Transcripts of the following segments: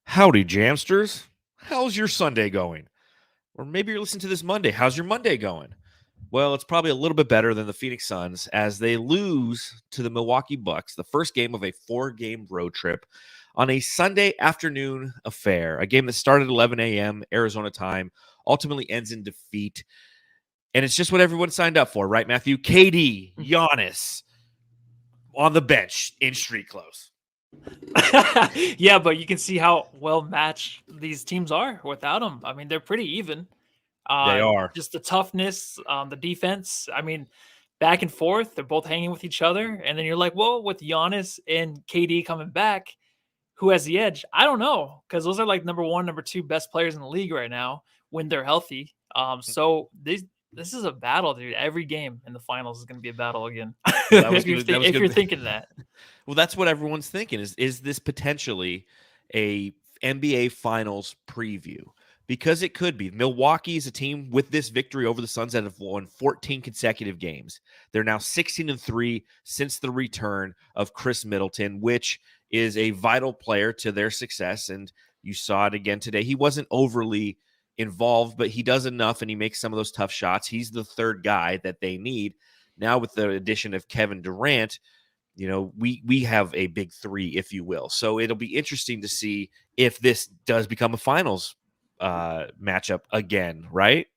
Howdy, Jamsters. How's your Sunday going? Or maybe you're listening to this Monday. How's your Monday going? Well, it's probably a little bit better than the Phoenix Suns as they lose to the Milwaukee Bucks, the first game of a 4-game road trip on a Sunday afternoon affair, a game that started at 11 a.m. Arizona time, ultimately ends in defeat. And it's just what everyone signed up for, right, Matthew? KD, Giannis on the bench in street clothes. Yeah, but you can see how well matched these teams are without them. I mean, they're pretty even. They are. Just the toughness, the defense. I mean, back and forth, they're both hanging with each other. And then you're like, well, with Giannis and KD coming back, who has the edge? I don't know, because those are like number one, number two best players in the league right now when they're healthy. So this is a battle, dude. Every game in the finals is going to be a battle again. If you're thinking that. Well, that's what everyone's thinking is this potentially a NBA Finals preview? Because it could be. Milwaukee is a team with this victory over the Suns that have won 14 consecutive games. They're now 16-3 since the return of Chris Middleton, which is a vital player to their success. And you saw it again today. He wasn't overly involved, but he does enough and he makes some of those tough shots. He's the third guy that they need. Now with the addition of Kevin Durant, you know, we have a big three, if you will. So it'll be interesting to see if this does become a finals matchup again, right?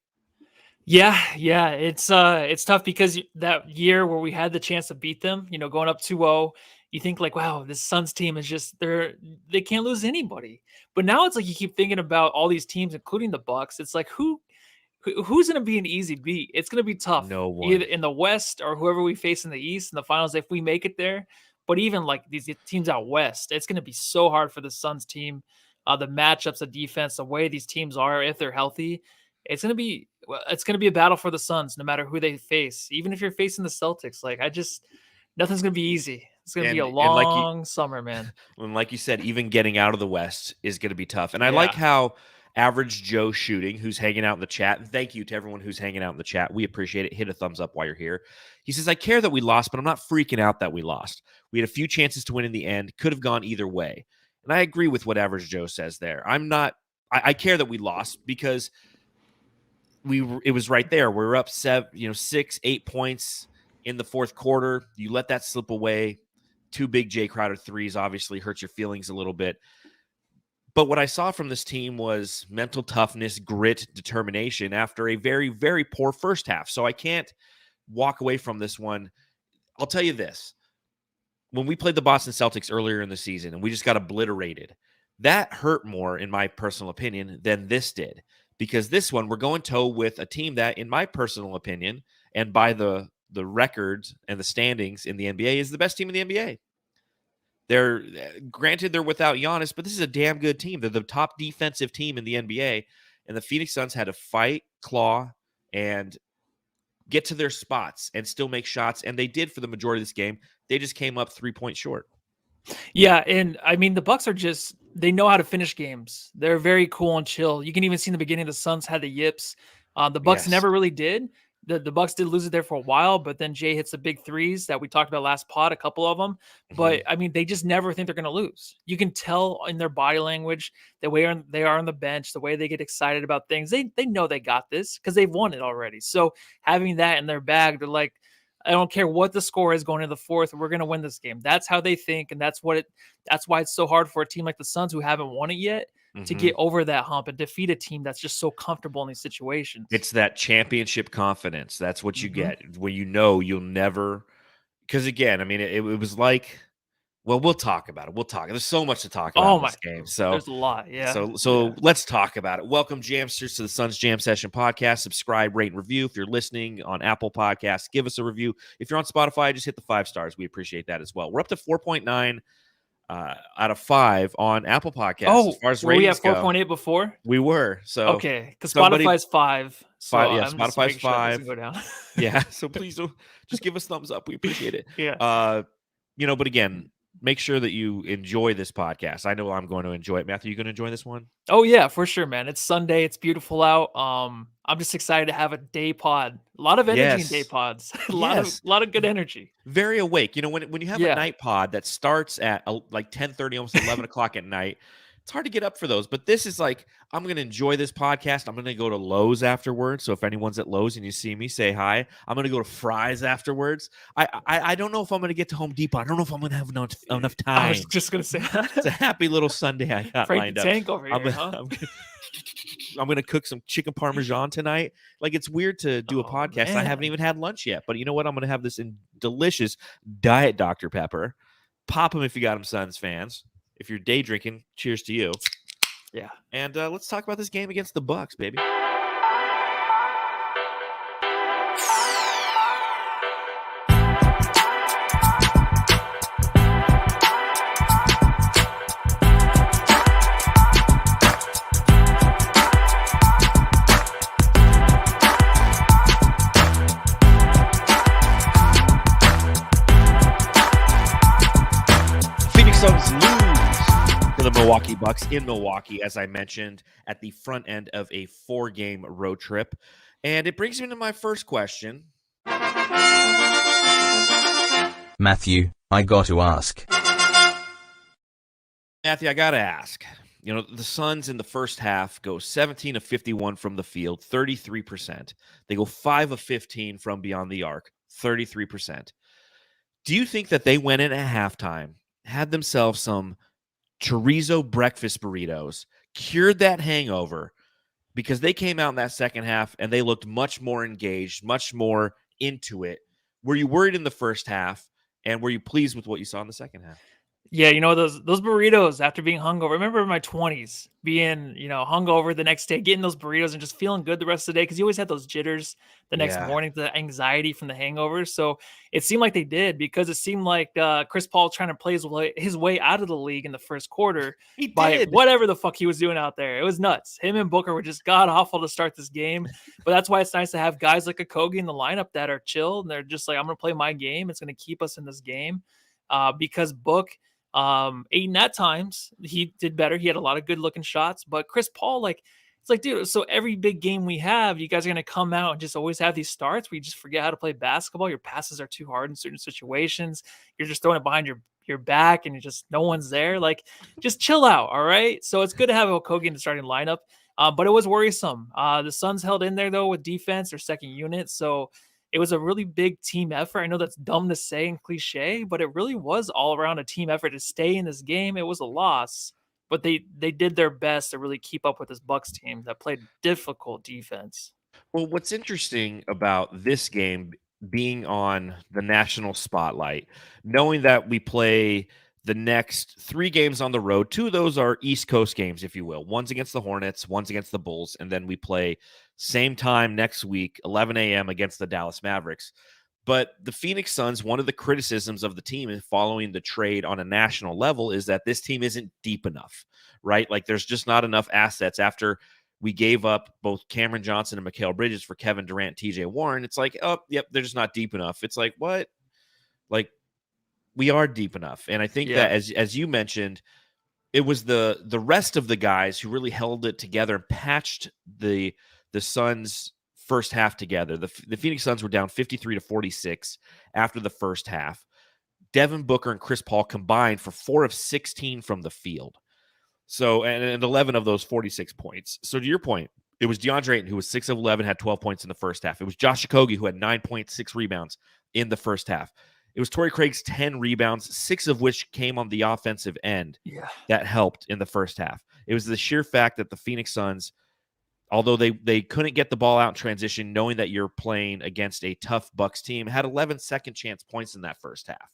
Yeah, it's tough because that year where we had the chance to beat them, going up 2-0, you think like, wow, this Suns team is just they can't lose anybody. But now it's like you keep thinking about all these teams, including the Bucks. It's like who's going to be an easy beat? It's going to be tough. No one. Either in the West or whoever we face in the East in the finals if we make it there. But even like these teams out West, it's going to be so hard for the Suns team. The matchups, the defense, the way these teams are, if they're healthy, it's going to be a battle for the Suns, no matter who they face. Even if you're facing the Celtics, nothing's going to be easy. It's going to be a long summer, man. And like you said, even getting out of the West is going to be tough. And I like how Average Joe Shooting, who's hanging out in the chat, and thank you to everyone who's hanging out in the chat. We appreciate it. Hit a thumbs up while you're here. He says, I care that we lost, but I'm not freaking out that we lost. We had a few chances to win in the end. Could have gone either way. And I agree with what Average Joe says there. I care that we lost because it was right there. We were up 6, 8 points in the fourth quarter. You let that slip away. 2 big Jae Crowder threes obviously hurt your feelings a little bit. But what I saw from this team was mental toughness, grit, determination after a very, very poor first half. So I can't walk away from this one. I'll tell you this. When we played the Boston Celtics earlier in the season and we just got obliterated, that hurt more, in my personal opinion, than this did. Because this one, we're going toe with a team that, in my personal opinion, and by the records and the standings in the NBA, is the best team in the NBA. They're without Giannis, but this is a damn good team. They're the top defensive team in the NBA, and the Phoenix Suns had to fight, claw, and get to their spots and still make shots, and they did for the majority of this game. They just came up 3 points short. Yeah, and I mean, the Bucks they know how to finish games. They're very cool and chill. You can even see in the beginning the Suns had the yips. The Bucks never really did. The Bucks did lose it there for a while, but then Jay hits the big threes that we talked about last pod, a couple of them. But I mean, they just never think they're going to lose. You can tell in their body language, the way they are on the bench, the way they get excited about things. They know they got this because they've won it already. So having that in their bag, they're like, I don't care what the score is going into the fourth, we're going to win this game. That's how they think, and that's why it's so hard for a team like the Suns who haven't won it yet to get over that hump and defeat a team that's just so comfortable in these situations. It's that championship confidence. That's what you get when you know you'll never. Because again, I mean, it was like, well, we'll talk about it. There's so much to talk about in this game. So there's a lot. Yeah. So let's talk about it. Welcome, Jamsters, to the Suns Jam Session podcast. Subscribe, rate, and review. If you're listening on Apple Podcasts, give us a review. If you're on Spotify, just hit the 5 stars. We appreciate that as well. We're up to 4.9 out of 5 on Apple Podcasts. As far as ratings we had 4.8 before. We were okay because Spotify's 5. So Spotify's 5. Go down. Yeah, so please just give us thumbs up. We appreciate it. Yeah. But again, make sure that you enjoy this podcast. I know I'm going to enjoy it. Matthew, you going to enjoy this one? Oh yeah, for sure, man. It's Sunday. It's beautiful out. I'm just excited to have a day pod. A lot of energy in day pods. A lot of good energy. Very awake. When you have a night pod that starts at like 10:30, almost 11 o'clock at night, It's hard to get up for those, but this is like, I'm going to enjoy this podcast. I'm going to go to Lowe's afterwards. So if anyone's at Lowe's and you see me, say hi. I'm going to go to Fry's afterwards. I don't know if I'm going to get to Home Depot. I don't know if I'm going to have enough time. I was just going to say that. It's a happy little Sunday I got lined up. Tank over here, I'm going to cook some chicken parmesan tonight. Like, it's weird to do a podcast. Man. I haven't even had lunch yet, but you know what? I'm going to have this delicious Diet Dr. Pepper. Pop them if you got them, Suns fans. If you're day drinking, cheers to you. Yeah. And let's talk about this game against the Bucks, baby. Phoenix Suns lose the Milwaukee Bucks in Milwaukee, as I mentioned, at the front end of a 4-game road trip. And it brings me to my first question. Matthew, I got to ask. Matthew, I got to ask. You know, the Suns in the first half go 17 of 51 from the field, 33%. They go 5 of 15 from beyond the arc, 33%. Do you think that they went in at halftime, had themselves some chorizo breakfast burritos, cured that hangover, because they came out in that second half and they looked much more engaged, much more into it? Were you worried in the first half, and were you pleased with what you saw in the second half? Yeah, you know, those burritos after being hungover. I remember in my 20s being, you know, hungover the next day, getting those burritos and just feeling good the rest of the day, because you always had those jitters the next morning, the anxiety from the hangovers. So it seemed like they did, because it seemed like Chris Paul trying to play his way out of the league in the first quarter by whatever the fuck he was doing out there. It was nuts. Him and Booker were just god awful to start this game. But that's why it's nice to have guys like Okogie in the lineup that are chill, and they're just like, I'm going to play my game. It's going to keep us in this game, because Book, Ayton at times he did better. He had a lot of good looking shots, but Chris Paul, like, it's like, dude, so every big game we have, you guys are going to come out and just always have these starts where you just forget how to play basketball. Your passes are too hard in certain situations. You're just throwing it behind your back and no one's there. Like, just chill out. All right. So it's good to have Okogie in the starting lineup. But it was worrisome. The Suns held in there though with defense, their second unit. So it was a really big team effort. I know that's dumb to say and cliche, but it really was all around a team effort to stay in this game. It was a loss, but they did their best to really keep up with this Bucks team that played difficult defense. Well, what's interesting about this game being on the national spotlight, knowing that we play the next 3 games on the road, 2 of those are East Coast games, if you will. One's against the Hornets, one's against the Bulls, and then we play same time next week, 11 a.m. against the Dallas Mavericks. But the Phoenix Suns, one of the criticisms of the team following the trade on a national level is that this team isn't deep enough, right? Like, there's just not enough assets after we gave up both Cameron Johnson and Mikal Bridges for Kevin Durant, TJ Warren. It's like, oh, yep, they're just not deep enough. It's like, what? Like, we are deep enough. And I think that as you mentioned, it was the rest of the guys who really held it together and patched the Suns first half together. The Phoenix Suns were down 53-46 after the first half. Devin Booker and Chris Paul combined for 4 of 16 from the field. So, and 11 of those 46 points. So to your point, it was DeAndre Ayton who was 6 of 11, had 12 points in the first half. It was Josh Okogie who had 9.6 rebounds in the first half. It was Torrey Craig's 10 rebounds, 6 of which came on the offensive end. That helped in the first half. It was the sheer fact that the Phoenix Suns, although they couldn't get the ball out in transition, knowing that you're playing against a tough Bucks team, had 11 second chance points in that first half.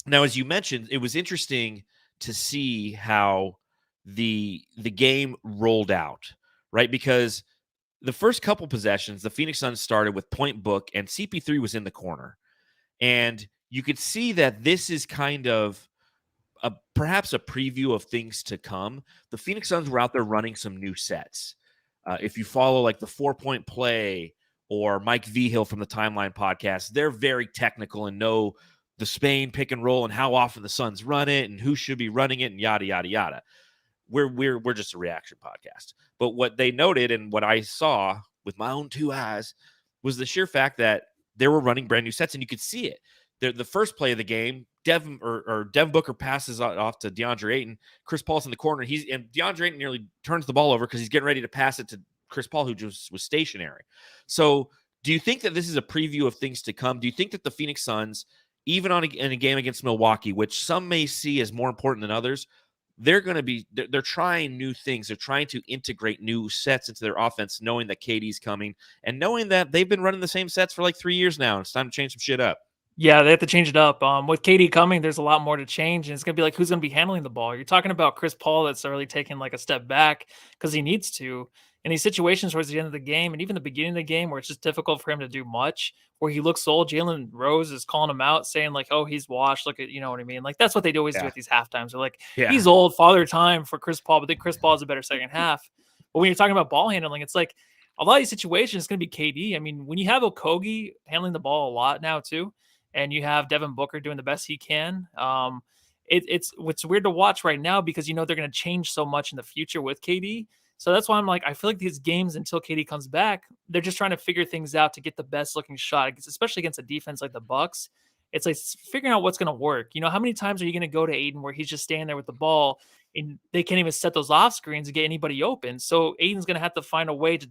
Now, as you mentioned, it was interesting to see how the game rolled out, right? Because the first couple possessions, the Phoenix Suns started with point Book, and CP3 was in the corner. And you could see that this is kind of perhaps a preview of things to come. The Phoenix Suns were out there running some new sets. If you follow like the 4-point play or Mike Vigil from the Timeline podcast, they're very technical and know the Spain pick and roll and how often the Suns run it and who should be running it and yada, yada, yada. We're just a reaction podcast. But what they noted and what I saw with my own 2 eyes was the sheer fact that they were running brand new sets, and you could see it. the first play of the game, Devin Booker passes off to DeAndre Ayton. Chris Paul's in the corner. And DeAndre Ayton nearly turns the ball over because he's getting ready to pass it to Chris Paul, who just was stationary. So do you think that this is a preview of things to come? Do you think that the Phoenix Suns, even in a game against Milwaukee, which some may see as more important than others, they're trying new things. They're trying to integrate new sets into their offense, knowing that KD's coming and knowing that they've been running the same sets for like 3 years now. It's time to change some shit up. Yeah, they have to change it up. With KD coming, there's a lot more to change, and it's going to be like, who's going to be handling the ball? You're talking about Chris Paul that's already taking like a step back because he needs to. In these situations towards the end of the game and even the beginning of the game where it's just difficult for him to do much, where he looks old, Jalen Rose is calling him out, saying like, oh, he's washed. Look at, you know what I mean? Like, that's what they always do at these halftimes. They're like, he's old, father time for Chris Paul, but then Chris Paul is a better second half. But when you're talking about ball handling, it's like a lot of these situations, it's going to be KD. I mean, when you have Okogie handling the ball a lot now too, and you have Devin Booker doing the best he can, it's weird to watch right now because they're going to change so much in the future with KD. So that's why I'm like, I feel like these games until KD comes back, they're just trying to figure things out to get the best looking shot, especially against a defense like the Bucks. It's like figuring out what's going to work. How many times are you going to go to Ayton where he's just standing there with the ball and they can't even set those off screens to get anybody open? So Ayton's going to have to find a way to,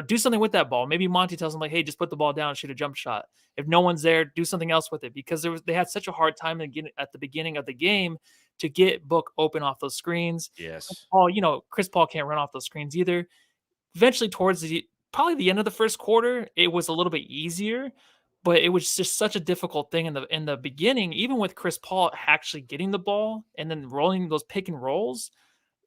do something with that ball. Maybe Monty tells him like, hey, just put the ball down and shoot a jump shot. If no one's there, do something else with it, because they had such a hard time at the beginning of the game to get Book open off those screens. Yes. Chris Paul can't run off those screens either. Eventually towards probably the end of the first quarter, it was a little bit easier, but it was just such a difficult thing in the beginning, even with Chris Paul actually getting the ball and then rolling those pick and rolls.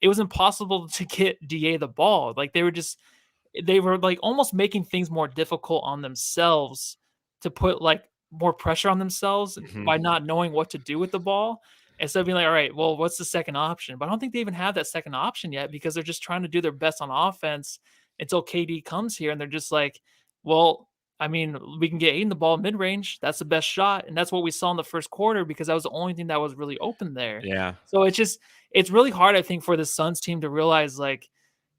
It was impossible to get DA the ball. Like they were like almost making things more difficult on themselves to put like more pressure on themselves by not knowing what to do with the ball. Instead of being like, all right, well, what's the second option? But I don't think they even have that second option yet because they're just trying to do their best on offense until KD comes here. And they're just like, well, I mean, we can get Ayton the ball mid-range. That's the best shot. And that's what we saw in the first quarter because that was the only thing that was really open there. Yeah. So it's really hard, I think, for the Suns team to realize like,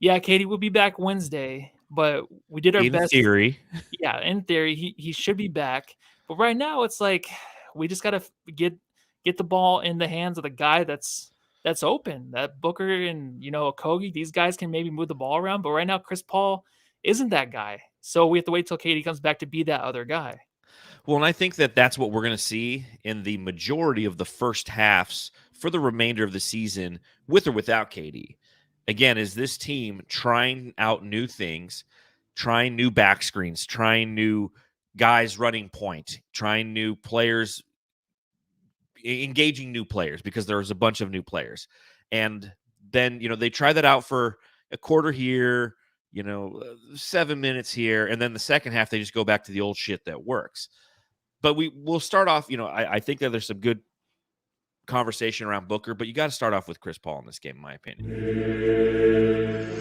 yeah, KD will be back Wednesday, but we did our best. In theory. Yeah, in theory, he should be back. But right now it's like we just got to get the ball in the hands of the guy that's open. That Booker and Okogie, these guys can maybe move the ball around, but right now Chris Paul isn't that guy. So we have to wait till KD comes back to be that other guy. Well, and I think that that's what we're going to see in the majority of the first halves for the remainder of the season, with or without KD. Again, is this team trying out new things, trying new back screens, trying new guys running point, trying new players, engaging new players, because there's a bunch of new players. And then, they try that out for a quarter here, 7 minutes here. And then the second half, they just go back to the old shit that works. But we'll start off, I think that there's some good conversation around Booker, but you got to start off with Chris Paul in this game, in my opinion.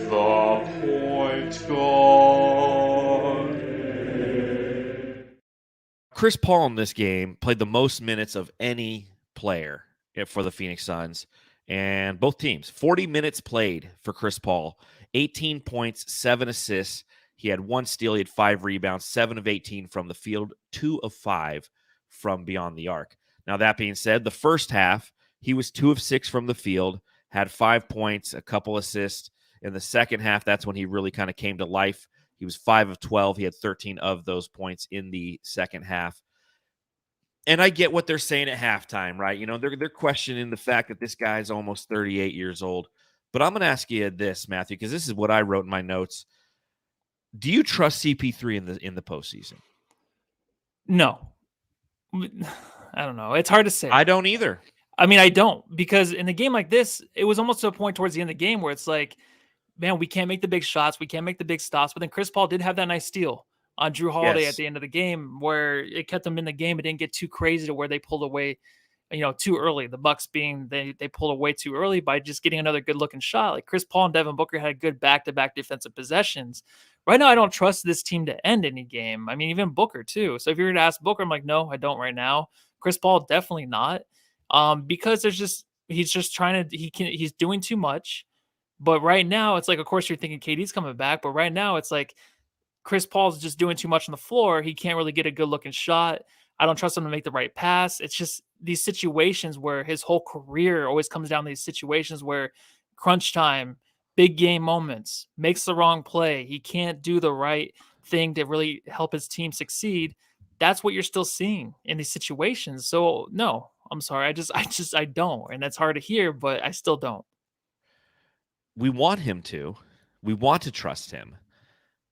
The point guard. Chris Paul in this game played the most minutes of any player for the Phoenix Suns, and both teams. 40 minutes played for Chris Paul, 18 points, 7 assists. He had 1 steal, he had 5 rebounds, 7 of 18 from the field, 2 of 5 from beyond the arc. Now, that being said, the first half, he was 2 of 6 from the field, had 5 points, a couple assists. In the second half, that's when he really kind of came to life. He was 5 of 12. He had 13 of those points in the second half. And I get what they're saying at halftime, right? They're questioning the fact that this guy's almost 38 years old. But I'm going to ask you this, Matthew, because this is what I wrote in my notes. Do you trust CP3 in the postseason? No. I don't know. It's hard to say. I don't either. I mean, I don't, because in a game like this, it was almost to a point towards the end of the game where it's like, man, we can't make the big shots. We can't make the big stops. But then Chris Paul did have that nice steal on Drew Holiday at the end of the game where it kept them in the game. It didn't get too crazy to where they pulled away, too early. The Bucks being they pulled away too early by just getting another good looking shot. Like Chris Paul and Devin Booker had good back-to-back defensive possessions. Right now, I don't trust this team to end any game. I mean, even Booker too. So if you're going to ask Booker, I'm like, no, I don't right now. Chris Paul, definitely not. Because he's just trying to, he's doing too much. But right now, it's like, of course, you're thinking KD's coming back. But right now, it's like Chris Paul's just doing too much on the floor. He can't really get a good looking shot. I don't trust him to make the right pass. It's just these situations where his whole career always comes down to these situations where crunch time, big game moments, makes the wrong play. He can't do the right thing to really help his team succeed. That's what you're still seeing in these situations. So no, I'm sorry. I don't. And that's hard to hear, but I still don't. We want him to. We want to trust him.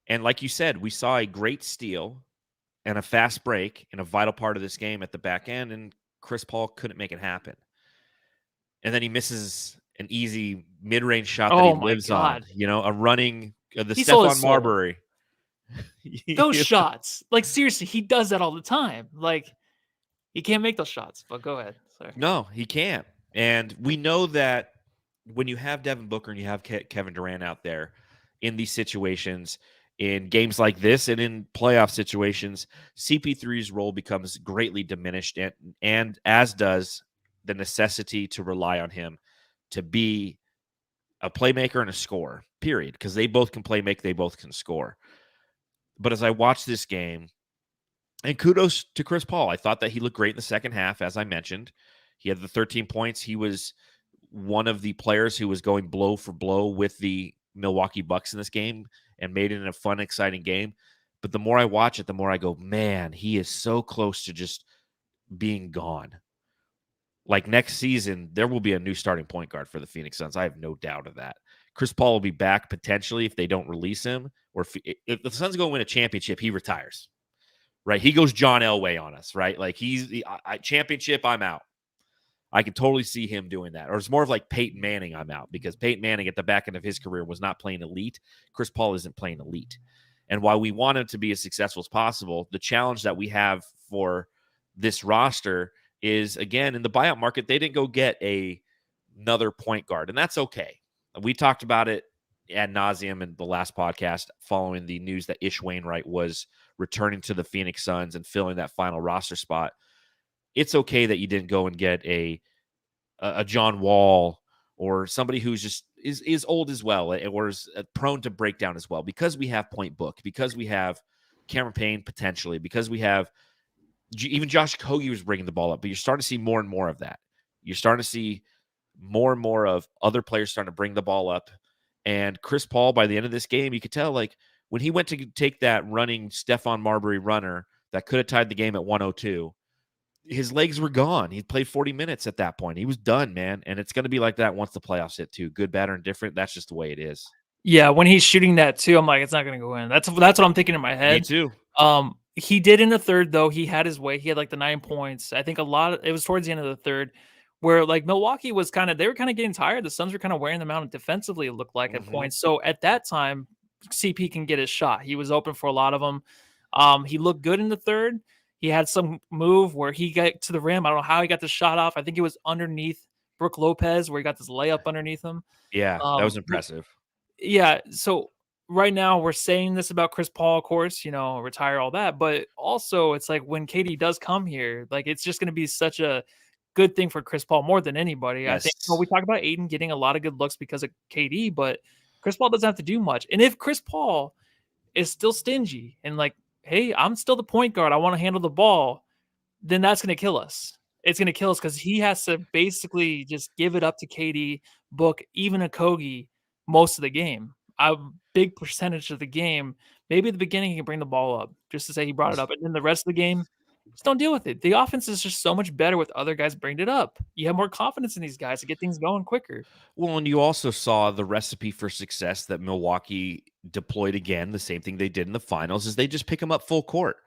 And like you said, we saw a great steal and a fast break in a vital part of this game at the back end, and Chris Paul couldn't make it happen. And then he misses an easy mid-range shot that he lives on. A running the Stephon Marbury. Those shots. Like, seriously, he does that all the time. Like, he can't make those shots, but go ahead. Sorry. No, he can't. And we know that when you have Devin Booker and you have Kevin Durant out there in these situations, in games like this and in playoff situations, CP3's role becomes greatly diminished, and as does the necessity to rely on him to be a playmaker and a scorer, period, because they both can play make, they both can score. But as I watched this game, and kudos to Chris Paul, I thought that he looked great in the second half, as I mentioned. He had the 13 points. He was one of the players who was going blow for blow with the Milwaukee Bucks in this game and made it a fun, exciting game. But the more I watch it, the more I go, man, he is so close to just being gone. Like next season, there will be a new starting point guard for the Phoenix Suns. I have no doubt of that. Chris Paul will be back potentially if they don't release him, or if the Suns go win a championship, he retires. Right? He goes John Elway on us, right? Like he's the championship, I'm out. I can totally see him doing that. Or it's more of like Peyton Manning, I'm out, because Peyton Manning at the back end of his career was not playing elite. Chris Paul isn't playing elite. And while we want him to be as successful as possible, the challenge that we have for this roster is, again, in the buyout market, they didn't go get another point guard, and that's okay. We talked about it ad nauseum in the last podcast following the news that Ish Wainwright was returning to the Phoenix Suns and filling that final roster spot. It's okay that you didn't go and get a John Wall or somebody who's just is old as well, or is prone to breakdown as well, because we have Point Book, because we have Cameron Payne potentially, because we have even Josh Okogie was bringing the ball up. But you're starting to see more and more of that. You're starting to see more and more of other players starting to bring the ball up. And Chris Paul, by the end of this game, you could tell, like, when he went to take that running Stephon Marbury runner that could have tied the game at 102, his legs were gone. He played 40 minutes at that point. He was done, man. And it's going to be like that once the playoffs hit too. Good, bad, or indifferent. That's just the way it is. Yeah, when he's shooting that too, I'm like, it's not going to go in. That's what I'm thinking in my head. Me too. He did in the third, though. He had his way. He had like the 9 points. I think it was towards the end of the third where like Milwaukee was they were kind of getting tired. The Suns were kind of wearing them out defensively, it looked like at points. So at that time, CP can get his shot. He was open for a lot of them. He looked good in the third. He had some move where he got to the rim. I don't know how he got the shot off. I think it was underneath Brook Lopez where he got this layup underneath him. Yeah, that was impressive. Yeah, so right now we're saying this about Chris Paul, of course, retire, all that. But also it's like when KD does come here, like it's just going to be such a good thing for Chris Paul more than anybody. Yes. I think we talk about Ayton getting a lot of good looks because of KD, but Chris Paul doesn't have to do much. And if Chris Paul is still stingy and like, hey, I'm still the point guard, I want to handle the ball, then that's going to kill us. It's going to kill us because he has to basically just give it up to KD, Book, even Okogie most of the game. A big percentage of the game. Maybe at the beginning he can bring the ball up just to say he brought it up. And then the rest of the game, just don't deal with it. The offense is just so much better with other guys bringing it up. You have more confidence in these guys to get things going quicker. Well, and you also saw the recipe for success that Milwaukee deployed again. The same thing they did in the finals is they just pick him up full court.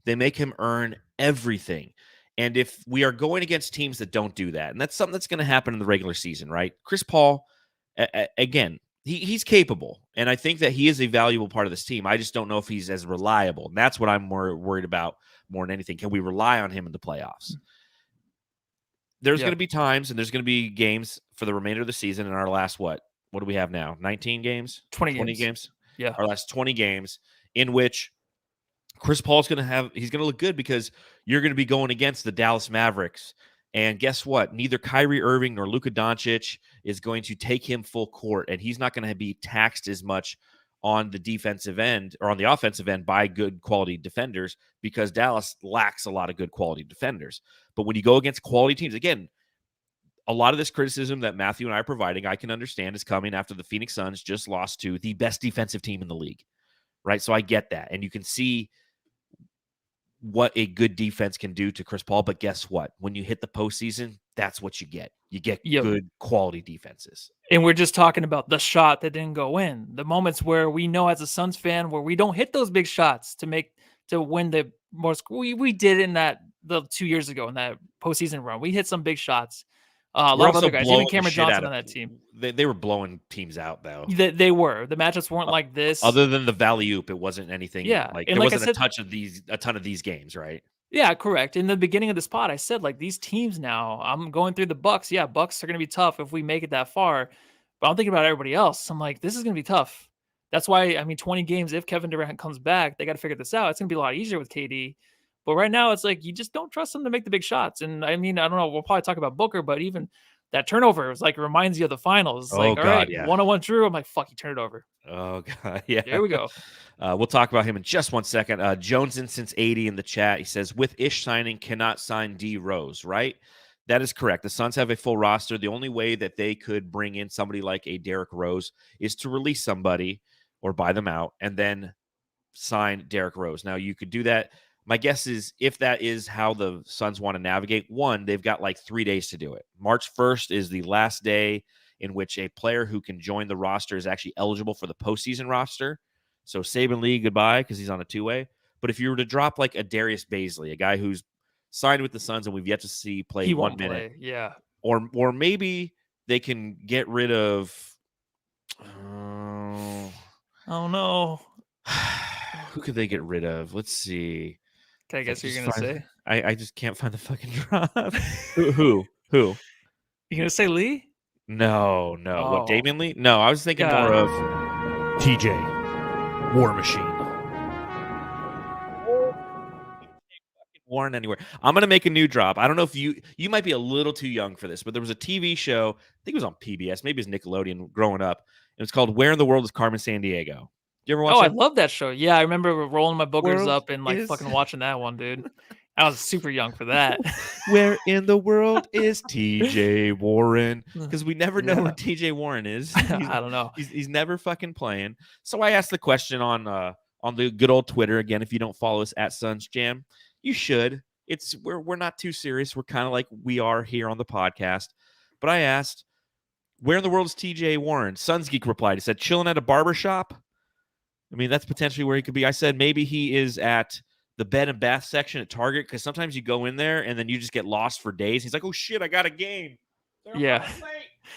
They make him earn everything. And if we are going against teams that don't do that, and that's something that's going to happen in the regular season, right? Chris Paul, again, he's capable. And I think that he is a valuable part of this team. I just don't know if he's as reliable. And that's what I'm more worried about more than anything. Can we rely on him in the playoffs? There's going to be times and there's going to be games for the remainder of the season in our last, what do we have now? 19 games? 20 games. Yeah. Our last 20 games in which Chris Paul's going to he's going to look good because you're going to be going against the Dallas Mavericks. And guess what? Neither Kyrie Irving nor Luka Doncic is going to take him full court, and he's not going to be taxed as much on the defensive end or on the offensive end by good quality defenders because Dallas lacks a lot of good quality defenders. But when you go against quality teams, again, a lot of this criticism that Matthew and I are providing, I can understand is coming after the Phoenix Suns just lost to the best defensive team in the league, right? So I get that. And you can see what a good defense can do to Chris Paul. But guess what? When you hit the postseason, that's what you get. You get good quality defenses. And we're just talking about the shot that didn't go in. The moments where we know as a Suns fan where we don't hit those big shots to win the most. We did in the 2 years ago in that postseason run. We hit some big shots. A lot of other guys, even Cameron Johnson on that team. They were blowing teams out, though. They were. The matchups weren't like this. Other than the Valley-oop, it wasn't anything. Yeah, like and there like wasn't I said, a ton of these games, right? Yeah, correct. In the beginning of the spot, I said like these teams now. I'm going through the Bucks. Yeah, Bucks are going to be tough if we make it that far. But I'm thinking about everybody else. I'm like, this is going to be tough. That's why 20 games. If Kevin Durant comes back, they got to figure this out. It's going to be a lot easier with KD. But right now, it's like you just don't trust them to make the big shots. And I don't know. We'll probably talk about Booker, but even that turnover is like reminds you of the finals. All right, 101 Drew. I'm like, fuck, you turned it over. Oh god, yeah. There we go. We'll talk about him in just 1 second. Jones since 80 in the chat. He says, with Ish signing, cannot sign D Rose, right? That is correct. The Suns have a full roster. The only way that they could bring in somebody like a Derrick Rose is to release somebody or buy them out and then sign Derrick Rose. Now, you could do that. My guess is if that is how the Suns want to navigate, one, they've got like 3 days to do it. March 1st is the last day in which a player who can join the roster is actually eligible for the postseason roster. So Saban Lee, goodbye, because he's on a two-way. But if you were to drop like a Darius Baisley, a guy who's signed with the Suns and we've yet to see play he 1 minute. Play. Yeah. Or maybe they can get rid of oh no. Who could they get rid of? Let's see. Okay, I guess you're gonna say. I just can't find the fucking drop. Who? You gonna say Lee? No. Oh. What, Damian Lee? No, I was thinking more of TJ War Machine. Warren anywhere. I'm gonna make a new drop. I don't know if you might be a little too young for this, but there was a TV show. I think it was on PBS, maybe it was Nickelodeon growing up. It was called Where in the World is Carmen Sandiego? You ever watch that? I love that show. Yeah, I remember rolling my boogers up and like fucking watching that one, dude. I was super young for that. Where in the world is TJ Warren? Because we never know where TJ Warren is. I don't know. He's never fucking playing. So I asked the question on the good old Twitter. Again, if you don't follow us at Suns Jam, you should. We're not too serious. We're kind of like we are here on the podcast. But I asked, where in the world is TJ Warren? Suns Geek replied. He said, chilling at a barbershop. I mean, that's potentially where he could be. I said maybe he is at the bed and bath section at Target because sometimes you go in there and then you just get lost for days. He's like, oh, shit, I got a game. Yeah.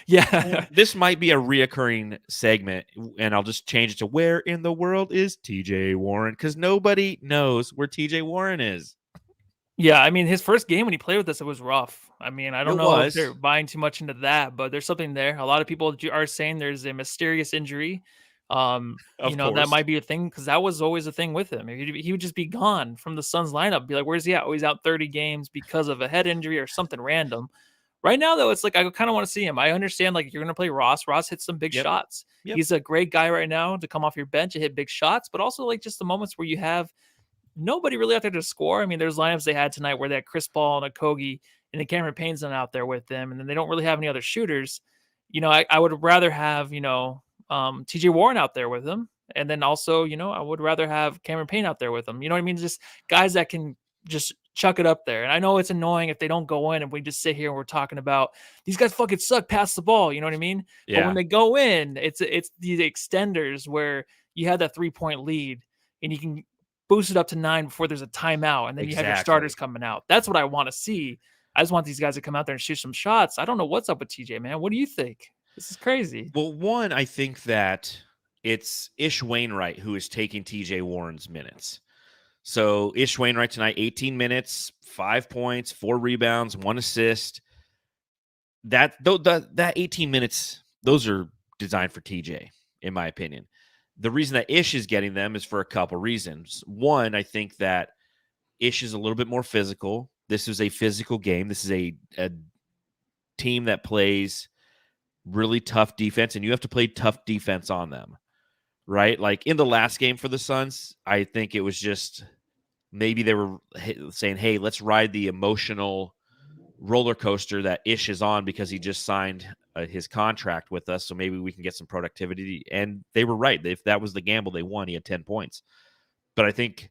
Yeah. This might be a reoccurring segment, and I'll just change it to where in the world is TJ Warren? Because nobody knows where TJ Warren is. Yeah, I mean, his first game when he played with us, it was rough. I mean, I don't know if they're buying too much into that, but there's something there. A lot of people are saying there's a mysterious injury. That might be a thing because that was always a thing with him. He would just be gone from the Suns lineup. Be like, where's he at? Oh, he's out 30 games because of a head injury or something random. Right now, though, it's like I kind of want to see him. I understand, like, you're going to play Ross. Ross hits some big shots. Yep. He's a great guy right now to come off your bench and hit big shots, but also, like, just the moments where you have nobody really out there to score. I mean, there's lineups they had tonight where they had Chris Paul and Okogie and then Cameron Payne's not out there with them, and then they don't really have any other shooters. I would rather have, TJ Warren out there with him. And then also, I would rather have Cameron Payne out there with him. You know what I mean? Just guys that can just chuck it up there. And I know it's annoying if they don't go in and we just sit here and we're talking about these guys fucking suck, pass the ball. You know what I mean? Yeah. But when they go in, it's these extenders where you have that 3-point lead and you can boost it up to 9 before there's a timeout. And then you have your starters coming out. That's what I want to see. I just want these guys to come out there and shoot some shots. I don't know what's up with TJ, man. What do you think? This is crazy. Well, one, I think that it's Ish Wainwright who is taking TJ Warren's minutes. So Ish Wainwright tonight, 18 minutes, 5 points, 4 rebounds, 1 assist. That 18 minutes, those are designed for TJ, in my opinion. The reason that Ish is getting them is for a couple reasons. One, I think that Ish is a little bit more physical. This is a physical game. This is a team that plays really tough defense, and you have to play tough defense on them. right? Like in the last game for the Suns, I think it was just maybe they were saying, hey, let's ride the emotional roller coaster that Ish is on because he just signed his contract with us. So maybe we can get some productivity. And they were right. If that was the gamble, they won. He had 10 points. But I think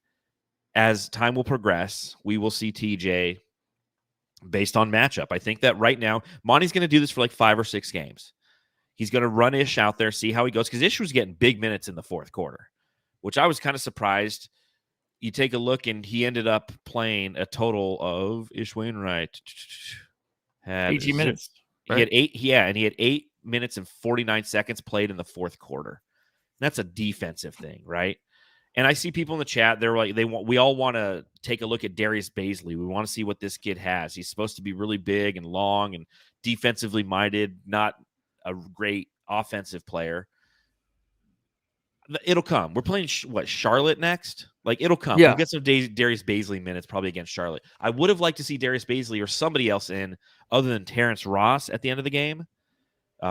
as time will progress, we will see TJ based on matchup. I think that right now, Monty's going to do this for like 5 or 6 games. He's going to run Ish out there, see how he goes, because Ish was getting big minutes in the fourth quarter, which I was kind of surprised. You take a look, and he ended up playing a total of Ish Wainwright had 18 minutes. He had 8. Yeah, and he had 8 minutes and 49 seconds played in the fourth quarter. That's a defensive thing, right? And I see people in the chat. They're like, we all want to take a look at Darius Bazley. We want to see what this kid has. He's supposed to be really big and long and defensively minded, not a great offensive player. It'll come. We're playing Charlotte next. Like it'll come. Yeah. We'll get some Darius Bazley minutes probably against Charlotte. I would have liked to see Darius Bazley or somebody else in other than Terrence Ross at the end of the game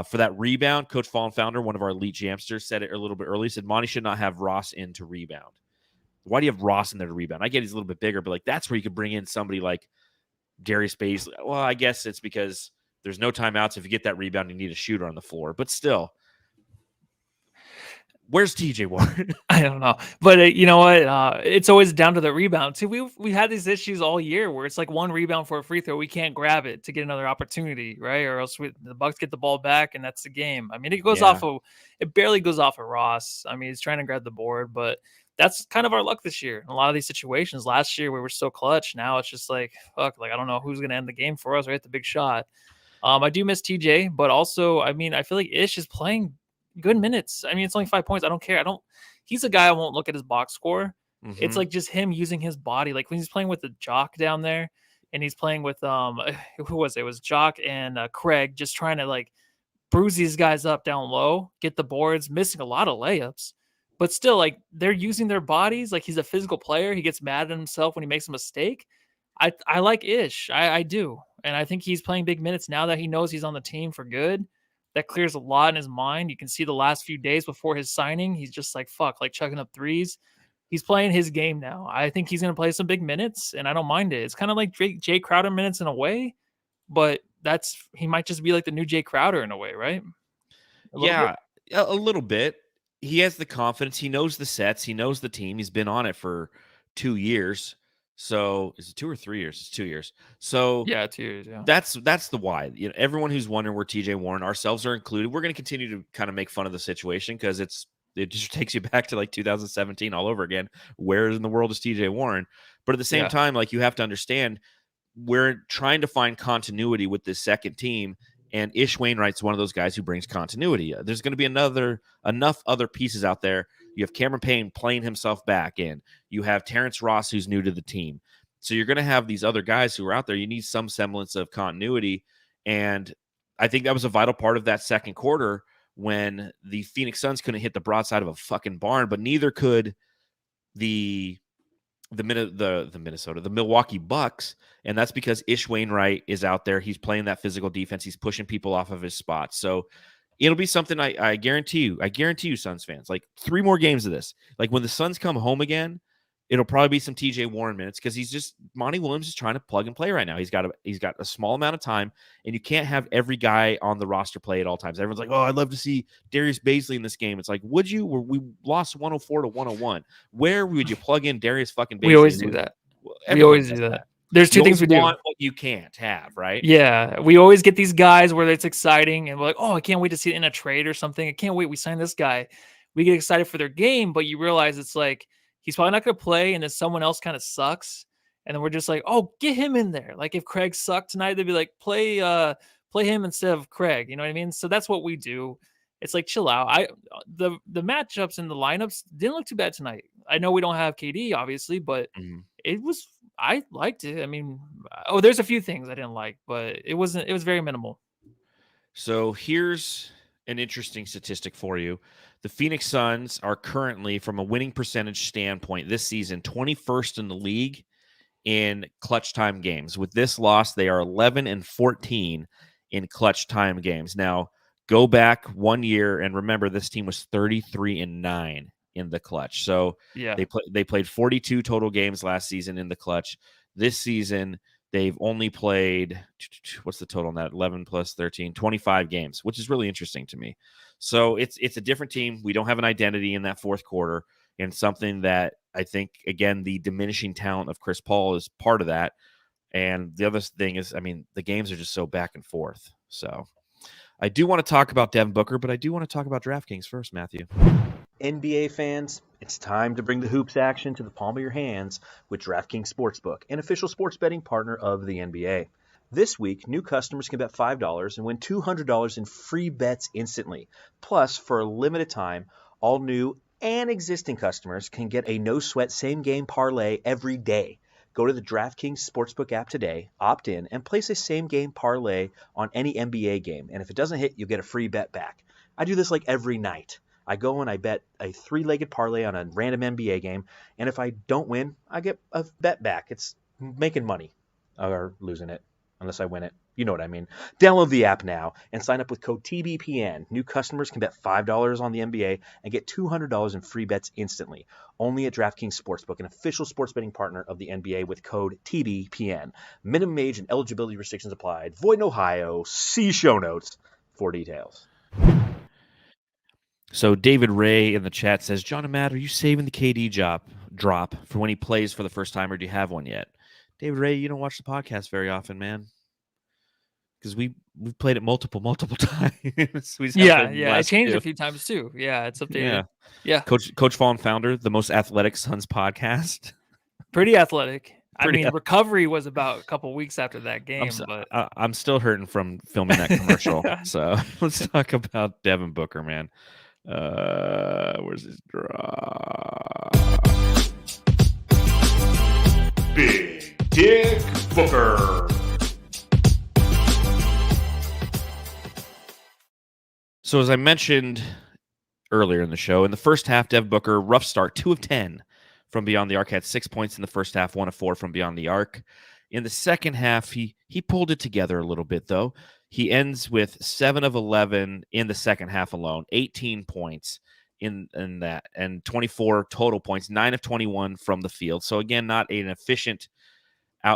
for that rebound. Coach Fallen Founder, one of our elite jamsters, said it a little bit early. He said Monty should not have Ross in to rebound. Why do you have Ross in there to rebound? I get he's a little bit bigger, but like that's where you could bring in somebody like Darius Bazley. Well, I guess it's because there's no timeouts. If you get that rebound, you need a shooter on the floor. But still, where's TJ Warren? I don't know, but you know what? It's always down to the rebound. See, we had these issues all year where it's like one rebound for a free throw, we can't grab it to get another opportunity, right? Or else the Bucks get the ball back, and that's the game. I mean, it barely goes off of Ross. I mean, he's trying to grab the board, but that's kind of our luck this year. In a lot of these situations, last year we were so clutch. Now it's just like fuck. Like I don't know who's gonna end the game for us, right? The big shot. I do miss TJ, but also, I mean, I feel like Ish is playing good minutes. I mean, it's only 5 points. I don't care. He's a guy I won't look at his box score. Mm-hmm. It's like just him using his body. Like when he's playing with the Jock down there and he's playing with, who was it? It was Jock and Craig just trying to like bruise these guys up down low, get the boards, missing a lot of layups, but still like they're using their bodies. Like he's a physical player. He gets mad at himself when he makes a mistake. I like Ish. I do. And I think he's playing big minutes now that he knows he's on the team for good. That clears a lot in his mind. You can see the last few days before his signing, he's just like, fuck, like chucking up threes. He's playing his game now. I think he's going to play some big minutes, and I don't mind it. It's kind of like Jae Crowder minutes in a way, but he might just be like the new Jae Crowder in a way, right? A little bit. He has the confidence. He knows the sets. He knows the team. He's been on it for 2 years. So is it 2 or 3 years? It's 2 years. So yeah, 2 years. Yeah, that's the why. You know, everyone who's wondering where TJ Warren, ourselves are included, we're going to continue to kind of make fun of the situation because it just takes you back to like 2017 all over again. Where in the world is TJ Warren? But at the same time, like you have to understand, we're trying to find continuity with this second team. And Ish Wainwright's one of those guys who brings continuity. There's going to be enough other pieces out there. You have Cameron Payne playing himself back in. You have Terrence Ross, who's new to the team. So you're going to have these other guys who are out there. You need some semblance of continuity. And I think that was a vital part of that second quarter when the Phoenix Suns couldn't hit the broadside of a fucking barn, but neither could the Milwaukee Bucks, and that's because Ish Wainwright is out there. He's playing that physical defense. He's pushing people off of his spots. So it'll be something I guarantee you, Suns fans, like 3 more games of this. Like when the Suns come home again, it'll probably be some TJ Warren minutes because Monty Williams is trying to plug and play right now. He's got a small amount of time, and you can't have every guy on the roster play at all times. Everyone's like, oh, I'd love to see Darius Bazley in this game. It's like, would you? We lost 104 to 101. Where would you plug in Darius fucking Bazley? We always do that. There's 2 things we do. What you can't have, right? Yeah, we always get these guys where it's exciting and we're like, oh, I can't wait to see it in a trade or something. I can't wait. We signed this guy. We get excited for their game, but you realize it's like he's probably not going to play, and then someone else kind of sucks, and then we're just like, oh, get him in there. Like if Craig sucked tonight, they'd be like, play him instead of Craig. You know what I mean? So that's what we do. It's like chill out. The matchups and the lineups didn't look too bad tonight. I know we don't have KD obviously, but I liked it. I mean, there's a few things I didn't like, but it was very minimal. So here's an interesting statistic for you. The Phoenix Suns are currently, from a winning percentage standpoint this season, 21st in the league in clutch time games. With this loss, they are 11-14 in clutch time games. Now, Go back 1 year and remember this team was 33-9 in the clutch. So Yeah. they played 42 total games last season in the clutch. This season they've only played, what's the total on that? 11 plus 13, 25 games, which is really interesting to me. So it's a different team. We don't have an identity in that fourth quarter, and something that I think, again, the diminishing talent of Chris Paul is part of that. And the other thing is, I mean, the games are just so back and forth. So I do want to talk about Devin Booker, but I do want to talk about DraftKings first, Matthew. NBA fans, it's time to bring the hoops action to the palm of your hands with DraftKings Sportsbook, an official sports betting partner of the NBA. This week, new customers can bet $5 and win $200 in free bets instantly. Plus, for a limited time, all new and existing customers can get a no-sweat same-game parlay every day. Go to the DraftKings Sportsbook app today, opt in, and place a same-game parlay on any NBA game. And if it doesn't hit, you'll get a free bet back. I do this like every night. I go and I bet a three-legged parlay on a random NBA game, and if I don't win, I get a bet back. It's making money, or losing it, unless I win it. You know what I mean. Download the app now and sign up with code TBPN. New customers can bet $5 on the NBA and get $200 in free bets instantly. Only at DraftKings Sportsbook, an official sports betting partner of the NBA, with code TBPN. Minimum age and eligibility restrictions applied. Void in Ohio. See show notes for details. So David Ray in the chat says, John and Matt, are you saving the KD drop for when he plays for the first time, or do you have one yet? David Ray, you don't watch the podcast very often, man. Because we've played it multiple times. It changed a few times too. Yeah, it's updated. Yeah. Coach Fallen Founder, the most athletic Suns podcast. Pretty athletic. Recovery was about a couple weeks after that game. I'm still hurting from filming that commercial. So let's talk about Devin Booker, man. Where's his drop? Big Dick Booker. So as I mentioned earlier in the show, in the first half, Devin Booker, rough start, 2 of 10 from beyond the arc, had 6 points in the first half, 1 of 4 from beyond the arc. In the second half, he pulled it together a little bit, though. He ends with 7 of 11 in the second half alone, 18 points in that, and 24 total points, 9 of 21 from the field. So again, not an efficient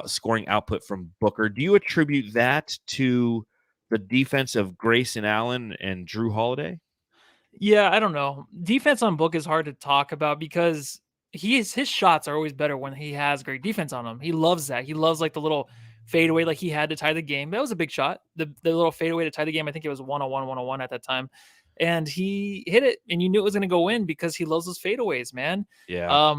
scoring output from Booker. Do you attribute that to the defense of Grayson Allen and Drew Holiday? Yeah, I don't know. Defense on Book is hard to talk about because his shots are always better when he has great defense on him. He loves that. He loves like the little fadeaway like he had to tie the game. That was a big shot. The little fadeaway to tie the game. I think it was 101 at that time. And he hit it, and you knew it was going to go in because he loves those fadeaways, man. Yeah.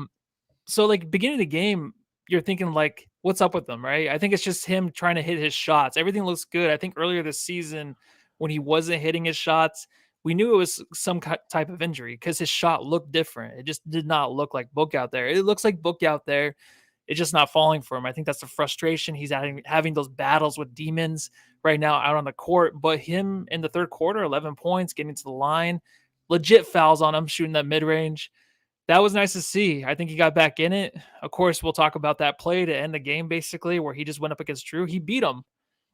So like beginning of the game, you're thinking like, what's up with them, right? I think it's just him trying to hit his shots. Everything looks good. I think earlier this season when he wasn't hitting his shots, we knew it was some type of injury because his shot looked different. It just did not look like Book out there. It looks like Book out there. It's just not falling for him. I think that's the frustration. He's having those battles with demons right now out on the court. But him in the third quarter, 11 points, getting to the line, legit fouls on him, shooting that mid-range. That was nice to see. I think he got back in it. Of course, we'll talk about that play to end the game, basically, where he just went up against Drew. He beat him.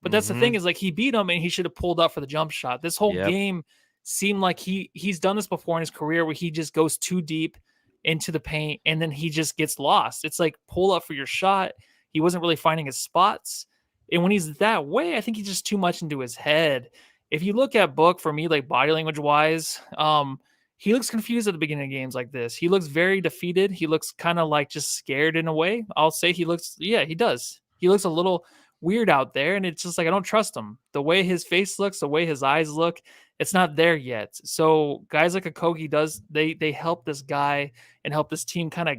But that's the thing is, like, he beat him, and he should have pulled up for the jump shot. This whole game seemed like he's done this before in his career where he just goes too deep into the paint, and then he just gets lost. It's like, pull up for your shot. He wasn't really finding his spots. And when he's that way, I think he's just too much into his head. If you look at Book, for me, like body language-wise, he looks confused at the beginning of games like this. He looks very defeated. He looks kind of like just scared in a way. I'll say he does. He looks a little weird out there, and it's just like, I don't trust him. The way his face looks, the way his eyes look, it's not there yet. So guys like Okogie they help this guy and help this team kind of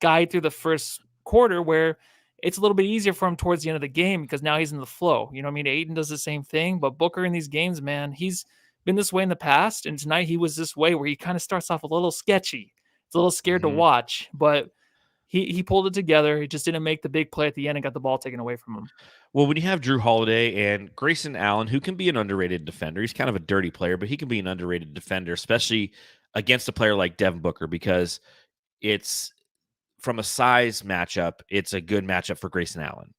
guide through the first quarter where it's a little bit easier for him towards the end of the game because now he's in the flow. You know what I mean? Ayton does the same thing, but Booker in these games, man, he's been this way in the past, and tonight he was this way where he kind of starts off a little sketchy. It's a little scared to watch, but he pulled it together. He just didn't make the big play at the end and got the ball taken away from him. Well, when you have Drew Holiday and Grayson Allen, who can be an underrated defender, he's kind of a dirty player, but he can be an underrated defender, especially against a player like Devin Booker, because it's from a size matchup, it's a good matchup for Grayson Allen.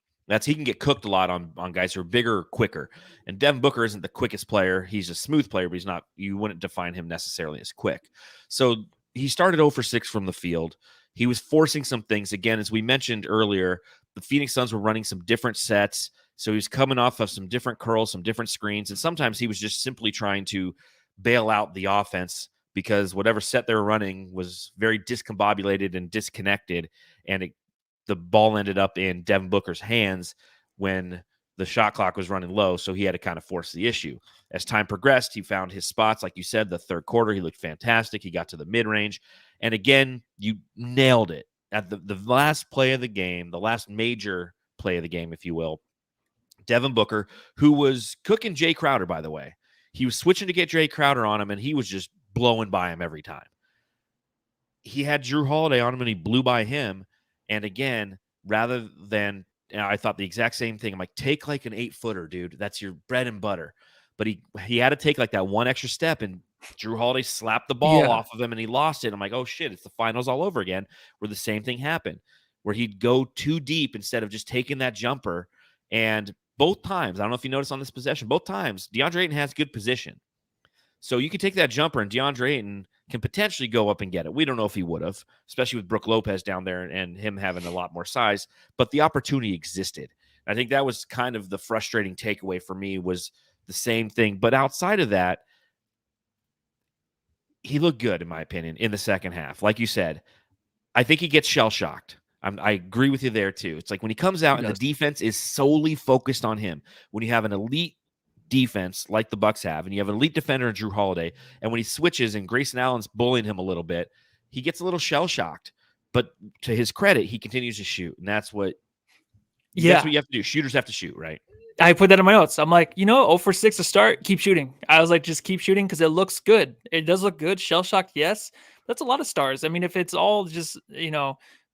He can get cooked a lot on guys who are bigger, quicker. And Devin Booker isn't the quickest player. He's a smooth player, but he's not. You wouldn't define him necessarily as quick. So he started 0 for 6 from the field. He was forcing some things. Again, as we mentioned earlier, the Phoenix Suns were running some different sets. So he was coming off of some different curls, some different screens. And sometimes he was just simply trying to bail out the offense because whatever set they were running was very discombobulated and disconnected. And the ball ended up in Devin Booker's hands when the shot clock was running low, so he had to kind of force the issue. As time progressed, he found his spots. Like you said, the third quarter, he looked fantastic. He got to the mid-range. And again, you nailed it. At the last play of the game, the last major play of the game, if you will, Devin Booker, who was cooking Jae Crowder, by the way. He was switching to get Jae Crowder on him, and he was just blowing by him every time. He had Jrue Holiday on him, and he blew by him. And again, rather than, I thought the exact same thing. I'm like, take like an 8-footer, dude. That's your bread and butter. But he had to take like that one extra step, and Jrue Holiday slapped the ball off of him, and he lost it. I'm like, oh shit, it's the finals all over again, where the same thing happened, where he'd go too deep instead of just taking that jumper. And both times, I don't know if you noticed on this possession, both times, DeAndre Ayton has good position. So you can take that jumper, and DeAndre Ayton can potentially go up and get it. We don't know if he would have, especially with Brook Lopez down there and him having a lot more size, but the opportunity existed. I think that was kind of the frustrating takeaway for me, was the same thing. But outside of that, he looked good, in my opinion, in the second half. Like you said, I think he gets shell-shocked. I agree with you there, too. It's like when he comes out and the defense is solely focused on him, when you have an elite defense like the Bucks have, and you have an elite defender in Jrue Holiday, and when he switches and Grayson Allen's bullying him a little bit, he gets a little shell-shocked. But to his credit, he continues to shoot, and that's what you have to do. Shooters have to shoot, right? I put that in my notes. I'm like, 0 for 6 to start, keep shooting. I was like, just keep shooting because it looks good. It does look good. Shell-shocked, yes. That's a lot of stars. I mean, if it's all just,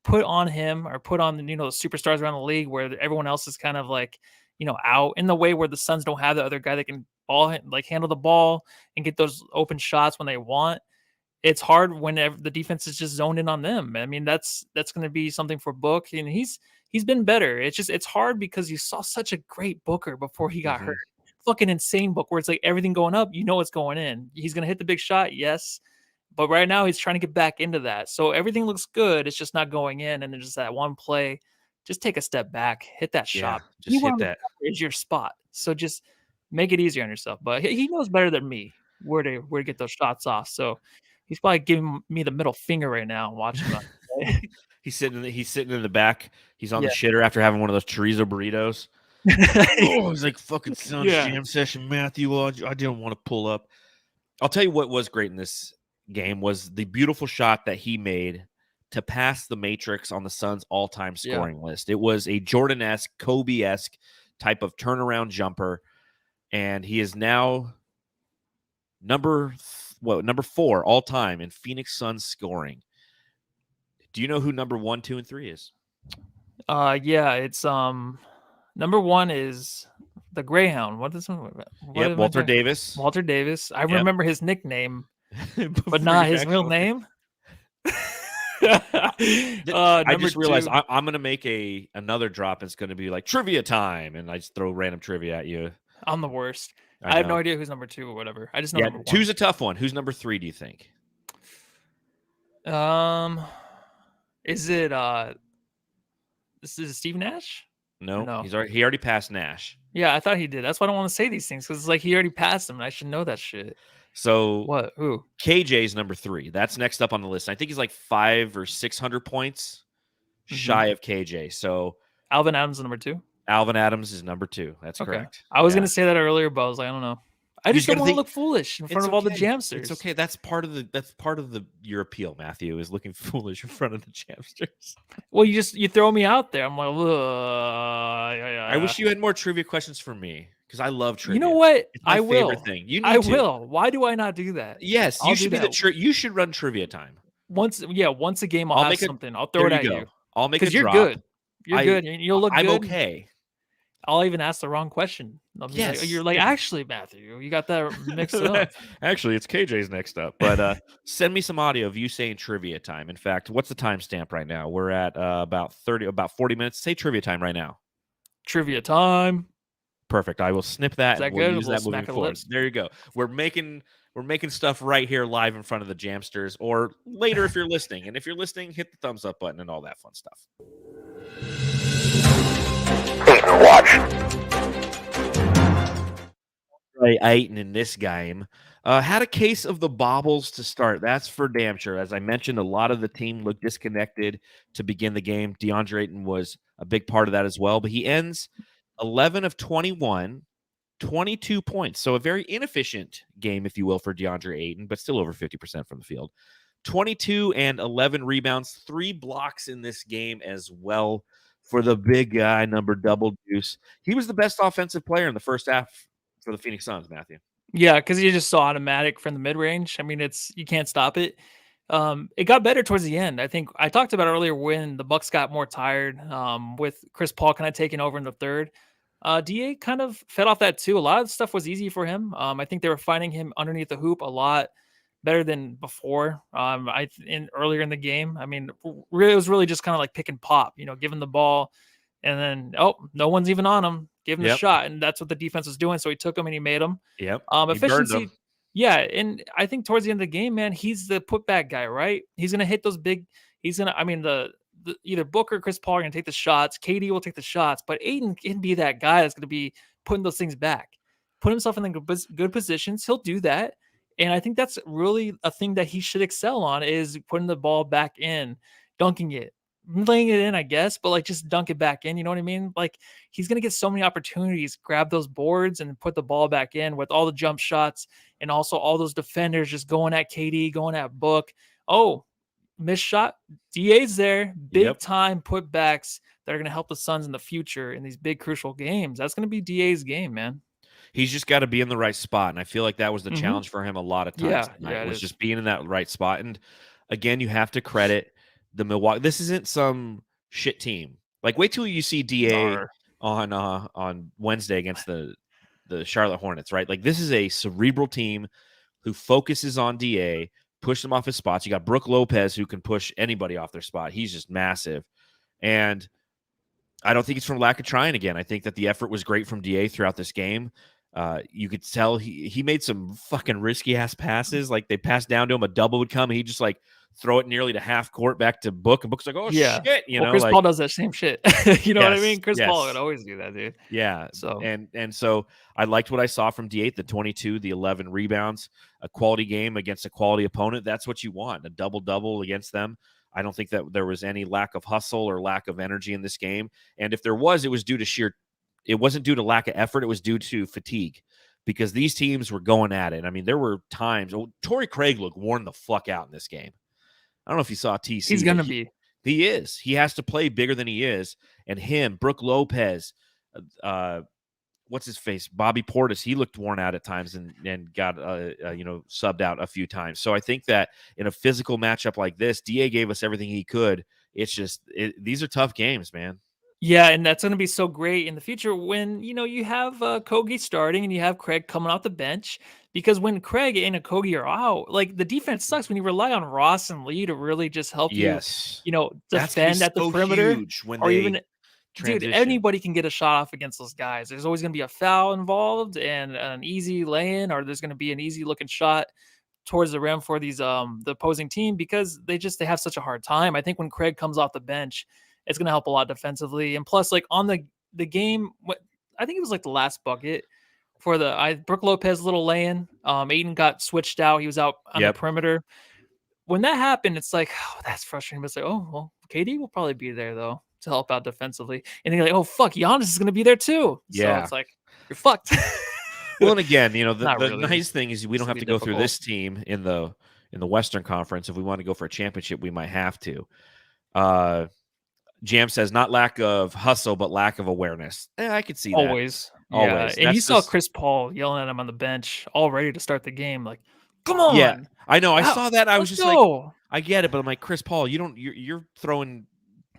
put on him or put on, the superstars around the league where everyone else is kind of like, out in the way where the Suns don't have the other guy that can handle the ball and get those open shots when they want. It's hard whenever the defense is just zoned in on them. I mean, that's going to be something for Book, and he's been better. It's hard because you saw such a great Booker before he got hurt. Fucking insane Book where it's like everything going up, it's going in. He's going to hit the big shot, yes. But right now he's trying to get back into that. So everything looks good. It's just not going in. And then just that one play, just take a step back, hit that shot. Just hit that. Is your spot. So just make it easier on yourself. But he knows better than me where to get those shots off. So he's probably giving me the middle finger right now watching that. He's sitting in the back. He's on the shitter after having one of those chorizo burritos. He's like, fucking Suns jam session, Matthew. I didn't want to pull up. I'll tell you what was great in this game was the beautiful shot that he made to pass the matrix on the Suns' all-time scoring list. It was a Jordan-esque, Kobe-esque type of turnaround jumper, and he is now number 4 all-time in Phoenix Suns scoring. Do you know who number 1, 2, and 3 is? It's number 1 is the Greyhound. What is Walter Davis. Walter Davis. I remember his nickname, but not his real name. I just realized I'm going to make another drop. It's going to be like trivia time, and I just throw random trivia at you. I'm the worst. I have no idea who's number 2 or whatever. I just know number 1. 2's a tough one. Who's number 3, do you think? Is it this is Steve Nash? No. He already passed Nash. Yeah, I thought he did. That's why I don't want to say these things, because it's like he already passed him, and I should know that shit. So what? Who? KJ's number 3. That's next up on the list. I think he's like 500 or 600 points shy of KJ. So Alvin Adams is number 2. Alvin Adams is number 2. That's correct. I was gonna say that earlier, but I was like, I don't know. I just don't want to look foolish in front of all the Jamsters. It's okay. That's part of your appeal, Matthew, is looking foolish in front of the Jamsters. Well, you throw me out there. I'm like, I wish you had more trivia questions for me, because I love trivia. You know what? It's my favorite thing. I will. Why do I not do that? Yes, you should be you should run trivia time. Once a game, I'll have something. I'll throw it at you. I'll make a drop. Because you're good. You're good. And you'll look good. I'm okay. I'll even ask the wrong question. You're like, actually, Matthew, you got that mixed up. Actually, it's KJ's next up. But send me some audio of you saying trivia time. In fact, what's the timestamp right now? We're at about 40 minutes. Say trivia time right now. Trivia time. Perfect. I will snip that Is that and we'll good? A use little that moving smack of the forward. lips. There you go. We're making stuff right here live in front of the Jamsters, or later if you're listening. And if you're listening, hit the thumbs up button and all that fun stuff. Right, Ayton in this game had a case of the bobbles to start. That's for damn sure. As I mentioned, a lot of the team looked disconnected to begin the game. DeAndre Ayton was a big part of that as well, but he ends 11 of 21, 22 points. So a very inefficient game, if you will, for DeAndre Ayton, but still over 50% from the field. 22 and 11 rebounds, 3 blocks in this game as well for the big guy, number double deuce. He was the best offensive player in the first half for the Phoenix Suns, Matthew. Yeah, because you just saw automatic from the mid range. I mean, you can't stop it. It got better towards the end. I think I talked about earlier when the Bucks got more tired, with Chris Paul kind of taking over in the third. DA kind of fed off that too. A lot of stuff was easy for him. I think they were finding him underneath the hoop a lot better than before. Earlier in the game. I mean, really, it was really just kind of like pick and pop. Giving the ball, and then no one's even on him. Give him the shot, and that's what the defense was doing. So he took him and he made him. Yep. He burned Efficiency. him. Yeah, and I think towards the end of the game, man, he's the putback guy, right? He's gonna hit those big. He's gonna. I mean, the either Booker or Chris Paul are gonna take the shots. KD will take the shots, but Ayton can be that guy that's gonna be putting those things back, put himself in the good positions. He'll do that, and I think that's really a thing that he should excel on is putting the ball back in, dunking it, laying it in, I guess, but like just dunk it back in. You know what I mean? Like he's gonna get so many opportunities, grab those boards and put the ball back in with all the jump shots and also all those defenders just going at KD, going at Book. Oh, missed shot. DA's there, big time putbacks that are gonna help the Suns in the future in these big crucial games. That's gonna be DA's game, man. He's just got to be in the right spot, and I feel like that was the challenge for him a lot of times tonight, was just being in that right spot. And again, you have to credit the Milwaukee. This isn't some shit team. Like, wait till you see DA on Wednesday against the Charlotte Hornets, right? Like, this is a cerebral team who focuses on DA, push them off his spots. You got Brook Lopez, who can push anybody off their spot. He's just massive. And I don't think it's from lack of trying again. I think that the effort was great from DA throughout this game. You could tell he made some fucking risky ass passes. Like, they passed down to him, a double would come, and he'd just like throw it nearly to half court back to Book, and Book's like, oh shit, Chris Paul does that same shit. You know what I mean? Chris Paul would always do that, dude. Yeah. So and so I liked what I saw from D8, the 22, the 11 rebounds, a quality game against a quality opponent. That's what you want, a double-double against them. I don't think that there was any lack of hustle or lack of energy in this game. And if there was, it was due to it wasn't due to lack of effort. It was due to fatigue, because these teams were going at it. I mean, there were times Torrey Craig looked worn the fuck out in this game. I don't know if you saw TC. He's going to be. He is. He has to play bigger than he is. And him, Brook Lopez, what's his face? Bobby Portis, he looked worn out at times and got subbed out a few times. So I think that in a physical matchup like this, DA gave us everything he could. It's just these are tough games, man. Yeah, and that's going to be so great in the future when, you have Kogi starting and you have Craig coming off the bench, because when Craig and Kogi are out, like, the defense sucks when you rely on Ross and Lee to really just help you defend at the perimeter. When or they even, transition. dude, anybody can get a shot off against those guys. There's always going to be a foul involved and an easy lay-in, or there's going to be an easy looking shot towards the rim for these the opposing team, because they have such a hard time. I think when Craig comes off the bench, it's going to help a lot defensively. And plus, like, on the game, I think it was like the last bucket for Brook Lopez little lay-in. Ayton got switched out. He was out on the perimeter. When that happened, it's like, oh, that's frustrating. But it's like, oh, well, KD will probably be there, though, to help out defensively. And then you're like, oh, fuck, Giannis is going to be there, too. Yeah. So it's like, you're fucked. Well, and again, the really. nice thing is we don't have to go through this team in the Western Conference. If we want to go for a championship, we might have to. Jam says, not lack of hustle, but lack of awareness. I could see that. Always. Yeah. And you saw Chris Paul yelling at him on the bench all ready to start the game. Like, come on. Yeah, I know. I saw that. I was just like, I get it. But I'm like, Chris Paul, you're throwing,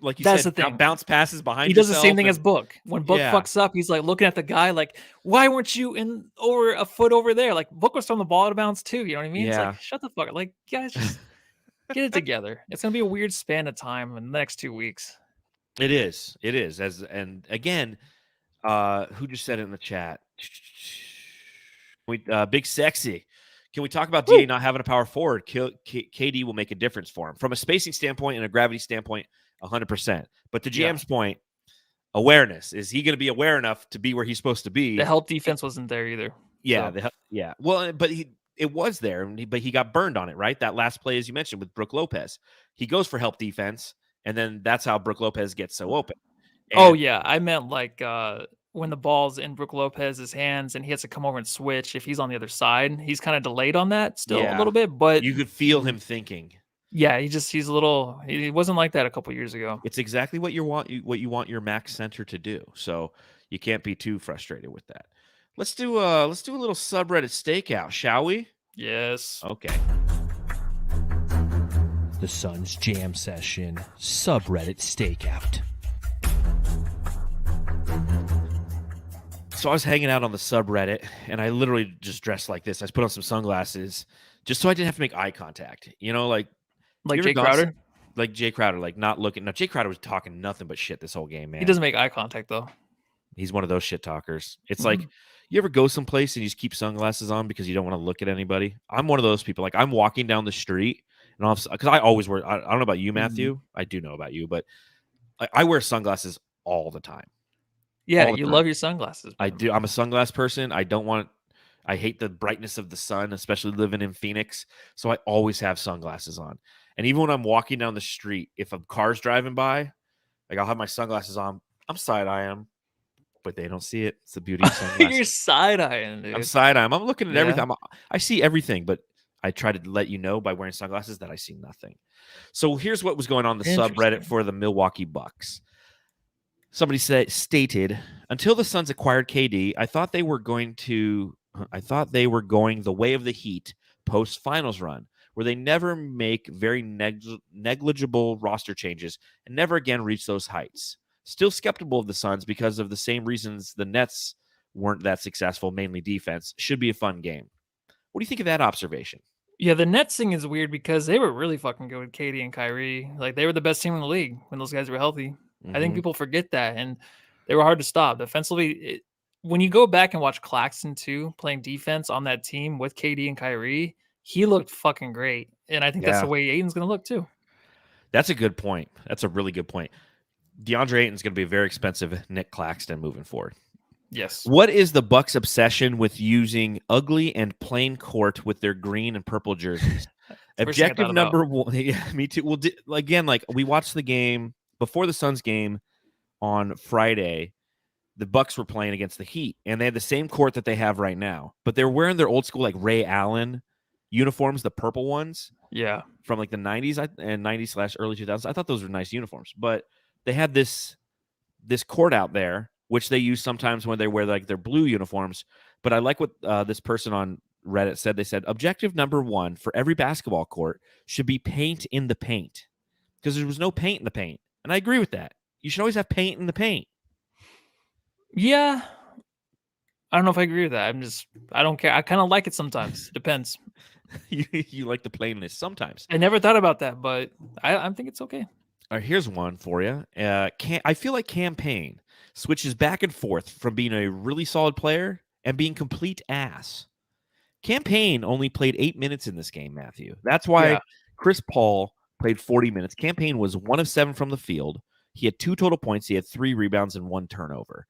like you said, bounce passes behind yourself. He does the same thing as Book. When Book fucks up, he's like looking at the guy like, why weren't you over a foot over there? Like, Book was throwing the ball out of bounds too. You know what I mean? Yeah. It's like, shut the fuck up. Like, guys, just get it together. It's going to be a weird span of time in the next 2 weeks. It is. And again, Who just said it in the chat? Big Sexy. Can we talk about Woo! DA not having a power forward? KD will make a difference for him from a spacing standpoint and a gravity standpoint, 100%. But to GM's point, awareness. Is he going to be aware enough to be where he's supposed to be? The help defense wasn't there either. Yeah, so. Well, but it was there, but he got burned on it, right? That last play, as you mentioned, with Brook Lopez. He goes for help defense, and then that's how Brook Lopez gets so open. And, I meant like when the ball's in Brook Lopez's hands and he has to come over and switch. If he's on the other side, he's kind of delayed on that still a little bit, but you could feel him thinking. Yeah, he's a little. He wasn't like that a couple years ago. It's exactly what you want your max center to do. So you can't be too frustrated with that. Let's do a little subreddit stakeout, shall we? Yes. Okay. The Suns Jam Session subreddit stakeout. So I was hanging out on the subreddit, and I literally just dressed like this. I put on some sunglasses just so I didn't have to make eye contact. You know, like Jae Crowder? Like Jae Crowder, like not looking. Now, Jae Crowder was talking nothing but shit this whole game, man. He doesn't make eye contact, though. He's one of those shit talkers. It's like, you ever go someplace and you just keep sunglasses on because you don't want to look at anybody? I'm one of those people. Like, I'm walking down the street, and because I always wear, I don't know about you, Matthew. I do know about you, but I wear sunglasses all the time. Yeah, you love your sunglasses. I do. I'm a sunglass person. I hate the brightness of the sun, especially living in Phoenix. So I always have sunglasses on. And even when I'm walking down the street, if a car's driving by, like I'll have my sunglasses on. I'm side-eyeing, but they don't see it. It's the beauty of sunglasses. You're side-eyeing, dude. I'm side-eyeing. I'm looking at everything. I see everything, but I try to let you know by wearing sunglasses that I see nothing. So here's what was going on the subreddit for the Milwaukee Bucks. Somebody stated, until the Suns acquired KD, I thought they were going the way of the Heat post-finals run, where they never make very negligible roster changes and never again reach those heights. Still skeptical of the Suns because of the same reasons the Nets weren't that successful, mainly defense. Should be a fun game. What do you think of that observation? Yeah, the Nets thing is weird because they were really fucking good with KD and Kyrie. Like, they were the best team in the league when those guys were healthy. I think people forget that, and they were hard to stop. Defensively, when you go back and watch Claxton, too, playing defense on that team with KD and Kyrie, he looked fucking great. And I think that's the way Ayton's going to look, too. That's a good point. That's a really good point. DeAndre Ayton's going to be a very expensive Nick Claxton moving forward. Yes. What is the Bucks' obsession with using ugly and plain court with their green and purple jerseys? Objective number one. Yeah, me too. Well, again, like we watched the game before the Suns game on Friday. The Bucks were playing against the Heat, and they had the same court that they have right now, but they're wearing their old school like Ray Allen uniforms, the purple ones. Yeah, from like the 90s and 90s / early 2000s. I thought those were nice uniforms, but they had this court out there, which they use sometimes when they wear like their blue uniforms. But I like what this person on Reddit said. They said, objective number one for every basketball court should be paint in the paint, because there was no paint in the paint. And I agree with that. You should always have paint in the paint. Yeah. I don't know if I agree with that. I don't care. I kind of like it sometimes. It depends. You like the plainness sometimes. I never thought about that, but I think it's okay. All right, here's one for you. I feel like Campaign switches back and forth from being a really solid player and being complete ass. Campaign only played 8 minutes in this game, Matthew. That's why Chris Paul played 40 minutes. Campaign was 1 of 7 from the field. He had 2 total points. He had 3 rebounds and 1 turnover.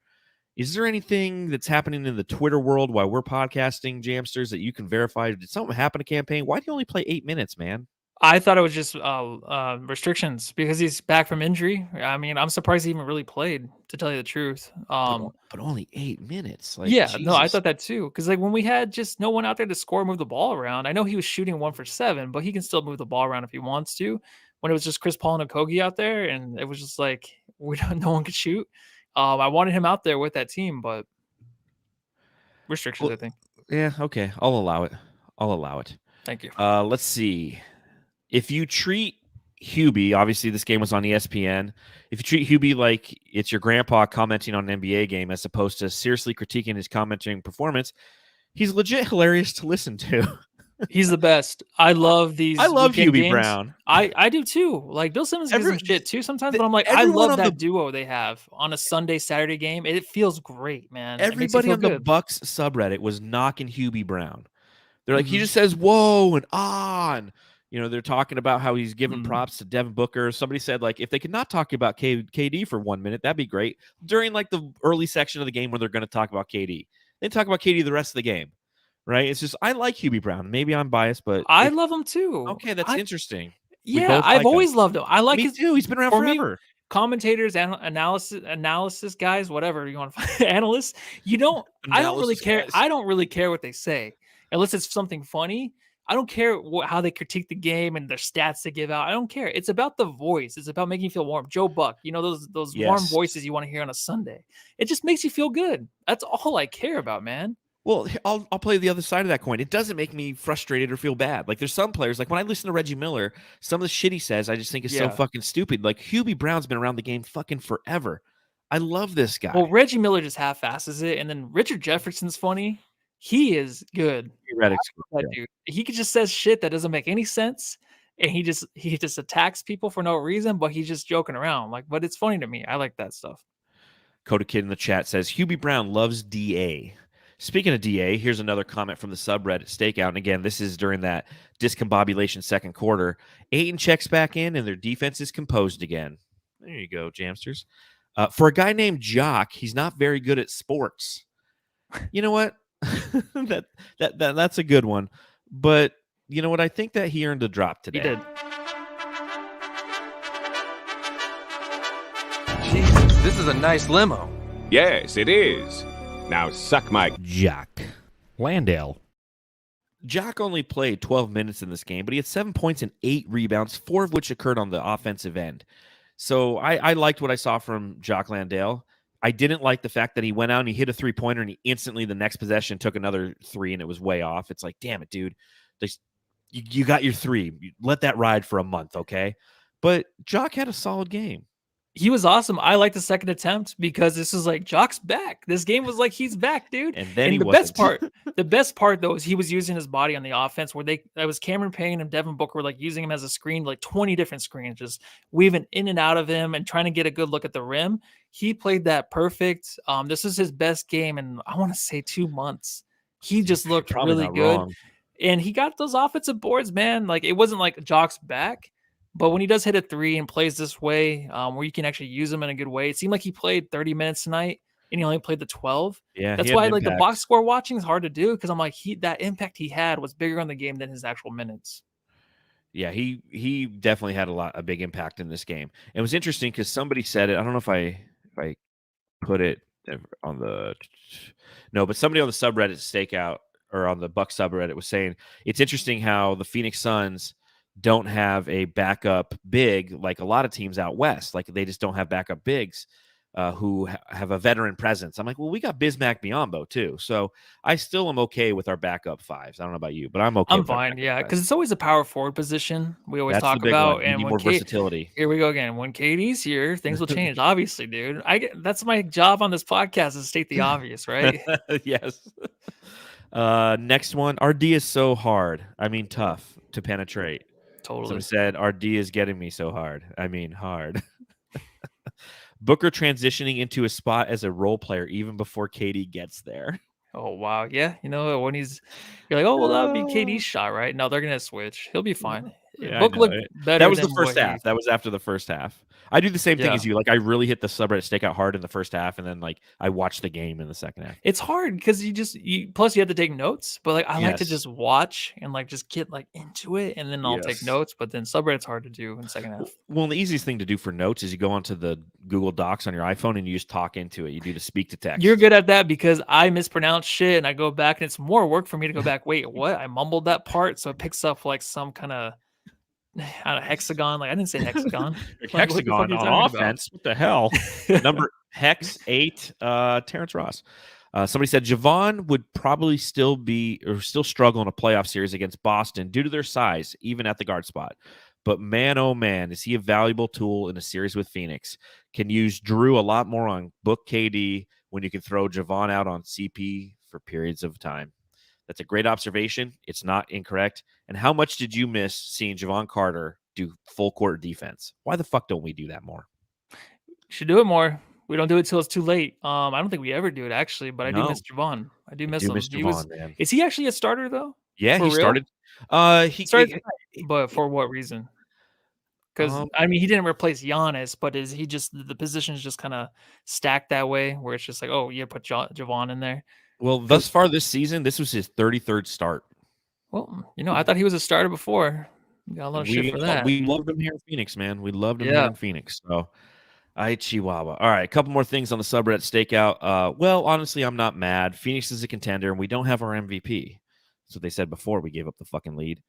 Is there anything that's happening in the Twitter world while we're podcasting, Jamsters, that you can verify? Did something happen to Campaign? Why do you only play 8 minutes, man? I thought it was just restrictions because he's back from injury. I mean, I'm surprised he even really played, to tell you the truth. But only 8 minutes. Like, yeah, Jesus. No, I thought that too. Because like when we had just no one out there to score, move the ball around. I know he was shooting 1 for 7, but he can still move the ball around if he wants to. When it was just Chris Paul and Okogie out there, and it was just like no one could shoot. I wanted him out there with that team, but restrictions, I think. Yeah, okay. I'll allow it. Thank you. Let's see. If you treat Hubie, obviously this game was on ESPN. If you treat Hubie like it's your grandpa commenting on an NBA game as opposed to seriously critiquing his commenting performance, he's legit hilarious to listen to. He's the best. I love these. I love weekend Hubie games. Brown. I do too. Like Bill Simmons gives some shit too sometimes, but I'm like, I everyone love on that duo they have on a Sunday Saturday game. It feels great, man. It makes you Everybody feel on the good. Bucks subreddit was knocking Hubie Brown. They're like, he Mhm. just says whoa and on. You know, they're talking about how he's giving Mhm. props to Devin Booker. Somebody said, like, if they could not talk about KD for 1 minute, that'd be great. During like the early section of the game where they're going to talk about KD, they talk about KD the rest of the game, right? It's just I like Hubie Brown. Maybe I'm biased, but I love him too. okay, that's interesting. We Yeah, both I've like him. always loved him. I like Me his too. He's been around for me, forever. commentators, analysis guys, whatever you want to find, analysts. I don't really Analysis care. guys. I don't really care what they say unless it's something funny. I don't care how they critique the game and their stats they give out. I don't care. It's about the voice. It's about making you feel warm. Joe Buck, you know those warm Yes. voices you want to hear on a Sunday. It just makes you feel good. That's all I care about, man. Well, I'll play the other side of that coin. It doesn't make me frustrated or feel bad. Like there's some players, like when I listen to Reggie Miller, some of the shit he says, I just think is so fucking stupid. Like Hubie Brown's been around the game fucking forever. I love this guy. Well, Reggie Miller just half-asses it, and then Richard Jefferson's funny. He is good. That dude. He just says shit that doesn't make any sense, and he just attacks people for no reason, but he's just joking around. Like, but it's funny to me. I like that stuff. Coda Kid in the chat says Hubie Brown loves DA. Speaking of DA, here's another comment from the subreddit Stakeout. And again, this is during that discombobulation second quarter. Ayton checks back in, and their defense is composed again. There you go, Jamsters. For a guy named Jock, he's not very good at sports. You know what? That's a good one. But you know what? I think that he earned a drop today. He did. Jesus, this is a nice limo. Yes, it is. Now suck my... Jock Landale. Jock only played 12 minutes in this game, but he had 7 points and 8 rebounds, 4 of which occurred on the offensive end. So I liked what I saw from Jock Landale. I didn't like the fact that he went out and he hit a three-pointer and he instantly the next possession took another 3 and it was way off. It's like, damn it, dude. You got your 3. Let that ride for a month, okay? But Jock had a solid game. He was awesome. I like the second attempt because this is like Jock's back. This game was like he's back, dude. And then the best part though is he was using his body on the offense where that was Cameron Payne and Devin Booker were like using him as a screen, like 20 different screens, just weaving in and out of him and trying to get a good look at the rim. He played that perfect. This is his best game in I want to say 2 months. He just looked really good. Wrong. And he got those offensive boards, man. Like it wasn't like Jock's back. But when he does hit a 3 and plays this way, where you can actually use him in a good way, it seemed like he played 30 minutes tonight and he only played the 12. Yeah, that's why like the box score watching is hard to do because I'm like that impact he had was bigger on the game than his actual minutes. Yeah, he definitely had a big impact in this game. It was interesting because somebody said it. I don't know if I put it on the but somebody on the subreddit Stakeout or on the Buck subreddit was saying it's interesting how the Phoenix Suns don't have a backup big like a lot of teams out west. Like they just don't have backup bigs who have a veteran presence. I'm like, well, we got Bismack Biyombo too. So I still am okay with our backup 5s. I don't know about you, but I'm okay. I'm fine, yeah, because it's always a power forward position we always talk about. And more versatility. Here we go again. When KD's here, things will change. Obviously, dude. That's my job on this podcast is to state the obvious, right? Yes. Next one. RD is so hard. I mean, tough to penetrate. Totally. Someone said, RD is getting me so hard. I mean, hard. Booker transitioning into a spot as a role player even before KD gets there. Oh, wow. Yeah. You know, when you're like, oh, well, that would be KD's shot, right? No, they're going to switch. He'll be fine. Yeah, Book looked better. That was the first half. That was after the first half. I do the same thing as you. Like I really hit the subreddit Stakeout hard in the first half, and then like I watched the game in the second half. It's hard because plus you have to take notes, but like I like to just watch and like just get like into it, and then I'll take notes. But then subreddit's hard to do in the second half. Well, the easiest thing to do for notes is you go onto the Google Docs on your iPhone and you just talk into it. You do the speak to text. You're good at that because I mispronounce shit and I go back and it's more work for me to go back. Wait, what? I mumbled that part, so it picks up like some kind of hexagon. Like I didn't say hexagon. Hexagon on offense. What the hell? Number Hex 8. Terrence Ross. Somebody said Javon would probably still struggle in a playoff series against Boston due to their size, even at the guard spot. But man, oh man, is he a valuable tool in a series with Phoenix? Can use Drew a lot more on Book KD when you can throw Javon out on CP for periods of time. That's a great observation. It's not incorrect. And how much did you miss seeing Javon Carter do full court defense? Why the fuck don't we do that more? Should do it more. We don't do it till it's too late. I don't think we ever do it actually, but I do miss Javon. I do miss him. Javon, man. Is he actually a starter though? Yeah, For he real? started. He started tonight, but for what reason? Because I mean, he didn't replace Giannis, but is he just the position is just kind of stacked that way, where it's just like, oh, you put Javon in there. Well, thus far this season, this was his 33rd start. Well, I thought he was a starter before. Got a lot of shit for that. We loved him here in Phoenix, man. We loved him here in Phoenix. So, Chihuahua. All right, a couple more things on the subreddit stakeout. Well, honestly, I'm not mad. Phoenix is a contender, and we don't have our MVP. That's what they said before we gave up the fucking lead.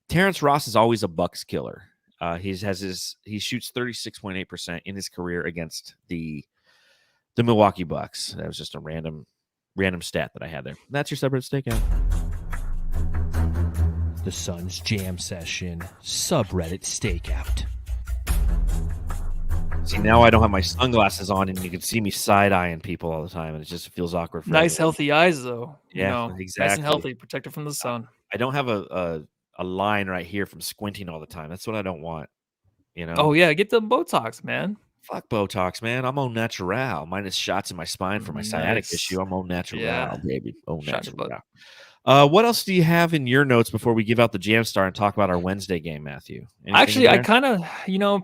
Terrence Ross is always a Bucks killer. He shoots 36.8% in his career against the Milwaukee Bucks. That was just a random stat that I had there. That's your subreddit stakeout. The Suns Jam Session subreddit stakeout. See, now I don't have my sunglasses on, and you can see me side-eyeing people all the time, and it just feels awkward. Nice, healthy eyes, though. Yeah, exactly. Nice and healthy, protected from the sun. I don't have a line right here from squinting all the time. That's what I don't want. Oh yeah, get the Botox, man. Fuck Botox, man. I'm au natural. Minus shots in my spine for my sciatic issue. I'm au natural, baby. Au natural. What else do you have in your notes before we give out the Jam Star and talk about our Wednesday game, Matthew? Actually, I kind of,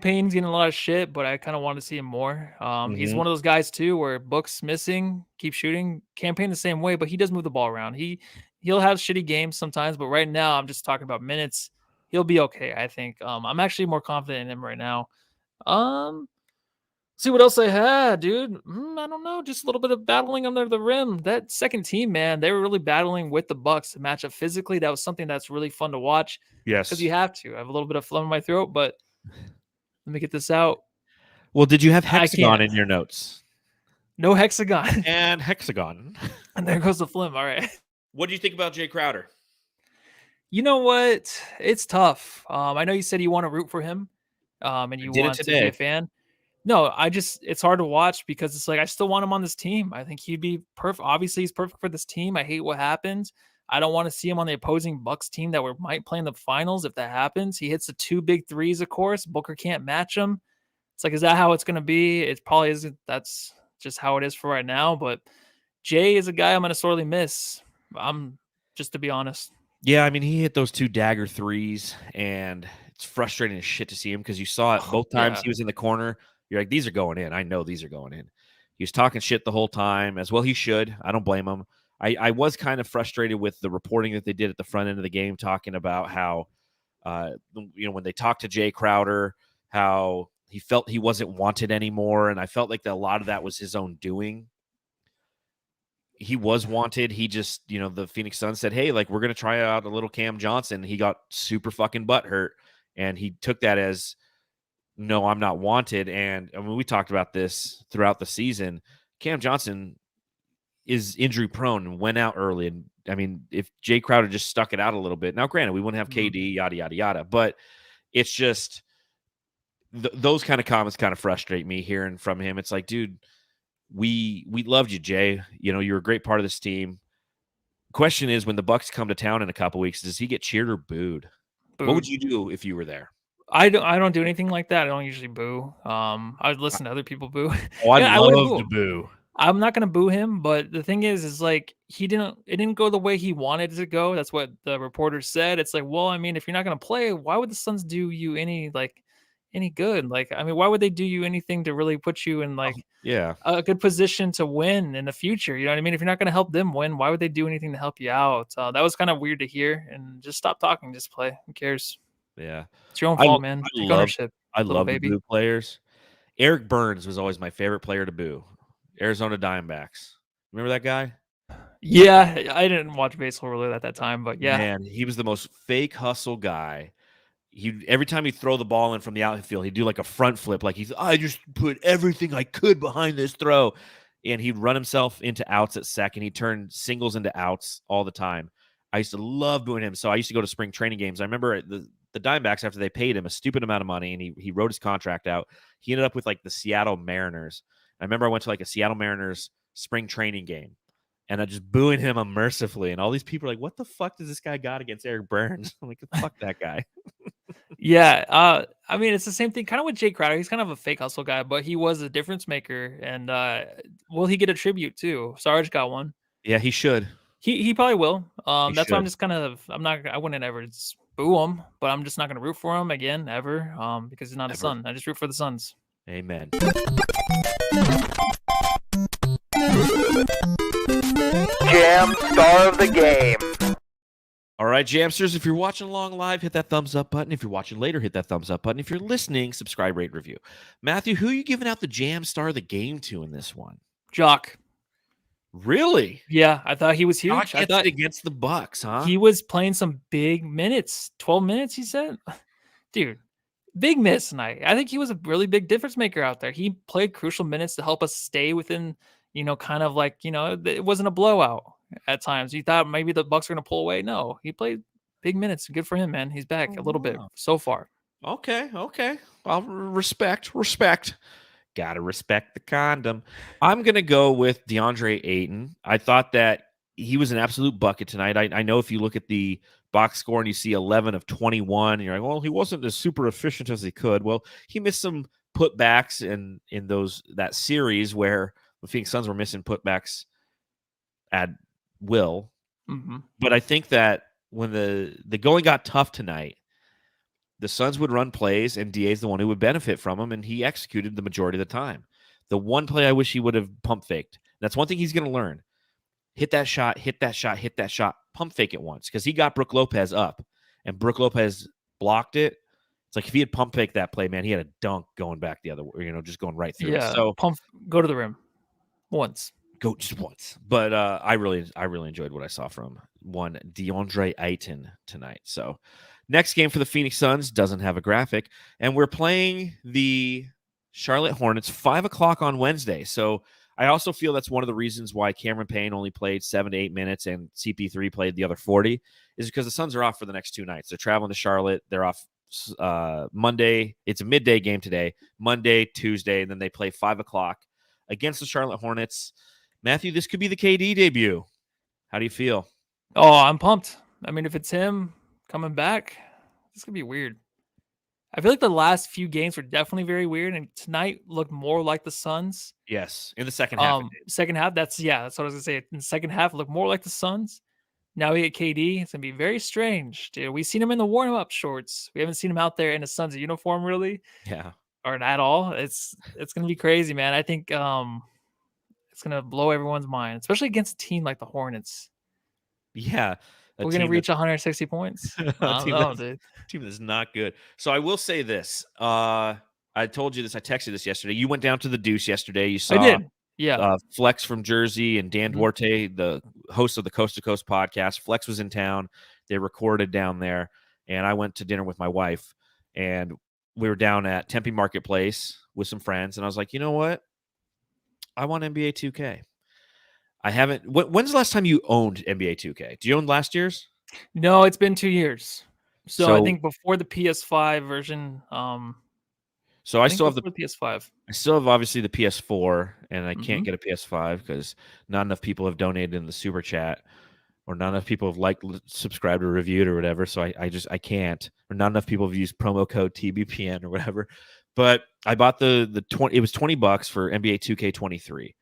Payne's getting a lot of shit, but I kind of want to see him more. He's one of those guys too, where Book's missing, keep shooting. Campaign the same way, but he does move the ball around. He'll have shitty games sometimes, but right now I'm just talking about minutes. He'll be okay, I think. I'm actually more confident in him right now. See what else I had, dude. I don't know. Just a little bit of battling under the rim. That second team, man, they were really battling with the Bucks to match up physically. That was something that's really fun to watch. Yes, because you have to. I have a little bit of phlegm in my throat, but let me get this out. Well, did you have hexagon in your notes? No hexagon. And hexagon. And there goes the phlegm. All right. What do you think about Jae Crowder? You know what? It's tough. I know you said you want to root for him, and you want to be a fan. No, it's hard to watch because it's like I still want him on this team. I think he'd be perfect. Obviously, he's perfect for this team. I hate what happens. I don't want to see him on the opposing Bucks team that might play in the finals if that happens. He hits the 2 big threes, of course. Booker can't match him. It's like, is that how it's going to be? It probably isn't. That's just how it is for right now. But Jay is a guy I'm going to sorely miss. Just to be honest. Yeah, I mean, he hit those 2 dagger threes, and it's frustrating as shit to see him because you saw it both times he was in the corner. You're like, these are going in. I know these are going in. He was talking shit the whole time, as well he should. I don't blame him. I was kind of frustrated with the reporting that they did at the front end of the game, talking about how, when they talked to Jae Crowder, how he felt he wasn't wanted anymore, and I felt like a lot of that was his own doing. He was wanted. He just, the Phoenix Suns said, hey, like, we're going to try out a little Cam Johnson. He got super fucking butthurt, and he took that as, no, I'm not wanted. And I mean, we talked about this throughout the season. Cam Johnson is injury prone and went out early. And I mean, if Jae Crowder just stuck it out a little bit, now granted, we wouldn't have KD, yada, yada, yada, but it's just those kind of comments kind of frustrate me hearing from him. It's like, dude, we loved you, Jay. You're a great part of this team. Question is, when the Bucks come to town in a couple weeks, does he get cheered or booed? What would you do if you were there? I don't do anything like that. I don't usually boo. I would listen to other people boo. Oh, I love to boo. I'm not gonna boo him, but the thing is like it didn't go the way he wanted it to go. That's what the reporter said. It's like, well, I mean, if you're not gonna play, why would the Suns do you any good? Like, I mean, why would they do you anything to really put you in a good position to win in the future? You know what I mean? If you're not gonna help them win, why would they do anything to help you out? That was kind of weird to hear. And just stop talking, just play. Who cares? Yeah, it's your own fault, man. Take ownership. I love the boo players. Eric Burns was always my favorite player to boo. Arizona Diamondbacks. Remember that guy? Yeah, I didn't watch baseball really at that time, but yeah, man, he was the most fake hustle guy. Every time he'd throw the ball in from the outfield, he'd do like a front flip, like I just put everything I could behind this throw, and he'd run himself into outs at second. He'd turn singles into outs all the time. I used to love booing him. So I used to go to spring training games. I remember the Diamondbacks, after they paid him a stupid amount of money and he wrote his contract out, he ended up with like the Seattle Mariners. I remember I went to like a Seattle Mariners spring training game, and I'm just booing him unmercifully. And all these people are like, what the fuck does this guy got against Eric Burns? I'm like, fuck that guy. Yeah. I mean, it's the same thing kind of with Jae Crowder. He's kind of a fake hustle guy, but he was a difference maker. And will he get a tribute too? Sarge got one. Yeah, he should. He probably will. That's why I'm should. just I wouldn't ever boo him, but I'm just not going to root for him again ever because he's not a Sun. I just root for the Suns. Amen. Jam star of the game. All right, Jamsters, if you're watching along live, hit that thumbs up button. If you're watching later, hit that thumbs up button. If you're listening, subscribe, rate, review. Matthew, who are you giving out the Jam star of the game to in this one? Jock. Really? Yeah, I thought he was huge. Jock gets it against the Bucks, huh? He was playing some big minutes. 12 minutes, he said. Dude, big miss tonight. I think he was a really big difference maker out there. He played crucial minutes to help us stay within, kind of like, it wasn't a blowout at times. You thought maybe the Bucks were going to pull away. No, he played big minutes. Good for him, man. He's back a little bit so far. Okay. Well, respect. Gotta respect the condom. I'm going to go with DeAndre Ayton. I thought that he was an absolute bucket tonight. I know if you look at the box score and you see 11 of 21, and you're like, well, he wasn't as super efficient as he could. Well, he missed some putbacks in that series where the Phoenix Suns were missing putbacks at will. Mm-hmm. But I think that when the going got tough tonight, the Suns would run plays, and DA's the one who would benefit from them, and he executed the majority of the time. The one play I wish he would have pump faked. That's one thing he's going to learn. Hit that shot, pump fake it once, because he got Brook Lopez up, and Brook Lopez blocked it. It's like if he had pump faked that play, man, he had a dunk going back the other way, just going right through. Yeah, so go to the rim once. Go just once. But I really enjoyed what I saw from one DeAndre Ayton tonight. So next game for the Phoenix Suns doesn't have a graphic, and we're playing the Charlotte Hornets 5:00 on Wednesday. So I also feel that's one of the reasons why Cameron Payne only played 7 to 8 minutes and CP3 played the other 40 is because the Suns are off for the next 2 nights. They're traveling to Charlotte. They're off Monday. It's a midday game today, Monday, Tuesday, and then they play 5:00 against the Charlotte Hornets. Matthew, this could be the KD debut. How do you feel? Oh, I'm pumped. I mean, if it's him coming back, this could be weird. I feel like the last few games were definitely very weird, and tonight looked more like the Suns. Yes, in the second half. Second half, that's what I was gonna say. In the second half, it looked more like the Suns. Now we get KD. It's gonna be very strange, dude. We've seen him in the warm-up shorts. We haven't seen him out there in a Suns uniform, really. Yeah, or at all. It's gonna be crazy, man. I think it's gonna blow everyone's mind, especially against a team like the Hornets. Yeah. We're going to reach 160 points. I don't know, dude. Team that's not good. So I will say this. I told you this. I texted this yesterday. You went down to the Deuce yesterday. You saw I did. Yeah. Flex from Jersey and Dan Duarte, the host of the Coast to Coast podcast. Flex was in town. They recorded down there. And I went to dinner with my wife. And we were down at Tempe Marketplace with some friends. And I was like, you know what? I want NBA 2K. I haven't. When's the last time you owned NBA 2K? Do you own last year's? No, it's been 2 years. So I think before the PS5 version. So I still have the PS5. I still have obviously the PS4, and I can't get a PS5 because not enough people have donated in the super chat, or not enough people have liked, subscribed, or reviewed, or whatever. So I can't, or not enough people have used promo code TBPN or whatever. But I bought the 20. It was $20 for NBA 2K23.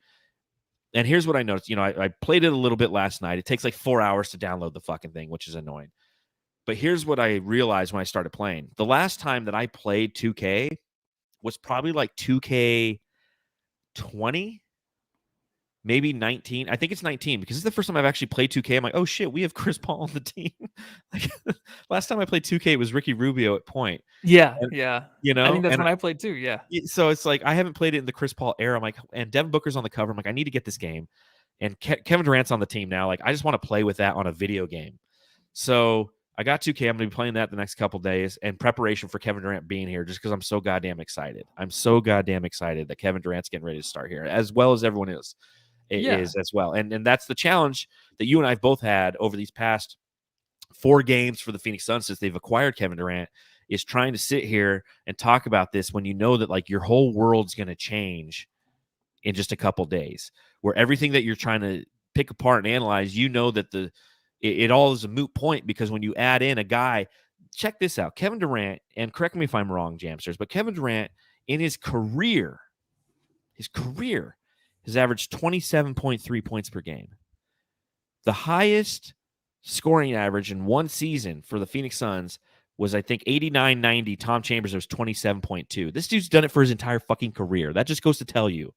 And here's what I noticed. I played it a little bit last night. It takes like 4 hours to download the fucking thing, which is annoying. But here's what I realized when I started playing. The last time that I played 2K was probably like 2K20, maybe 19. I think it's 19 because it's the first time I've actually played 2K. I'm like, oh shit, we have Chris Paul on the team. Like, last time I played 2K was Ricky Rubio at point. Yeah, and, yeah. I think that's when I played too. Yeah. So it's like I haven't played it in the Chris Paul era. I'm like, and Devin Booker's on the cover. I'm like, I need to get this game. And Kevin Durant's on the team now. Like, I just want to play with that on a video game. So I got 2K. I'm going to be playing that the next couple days in preparation for Kevin Durant being here, just because I'm so goddamn excited. I'm so goddamn excited that Kevin Durant's getting ready to start here, as well as everyone is. Is as well. And that's the challenge that you and I have both had over these past 4 games for the Phoenix Suns since they've acquired Kevin Durant, is trying to sit here and talk about this when you know that like your whole world's going to change in just a couple days, where everything that you're trying to pick apart and analyze, you know that it all is a moot point, because when you add in a guy, check this out, Kevin Durant, and correct me if I'm wrong, Jamsters, but Kevin Durant in his career has averaged 27.3 points per game. The highest scoring average in one season for the Phoenix Suns was, I think, 89-90. Tom Chambers was 27.2. This dude's done it for his entire fucking career. That just goes to tell you.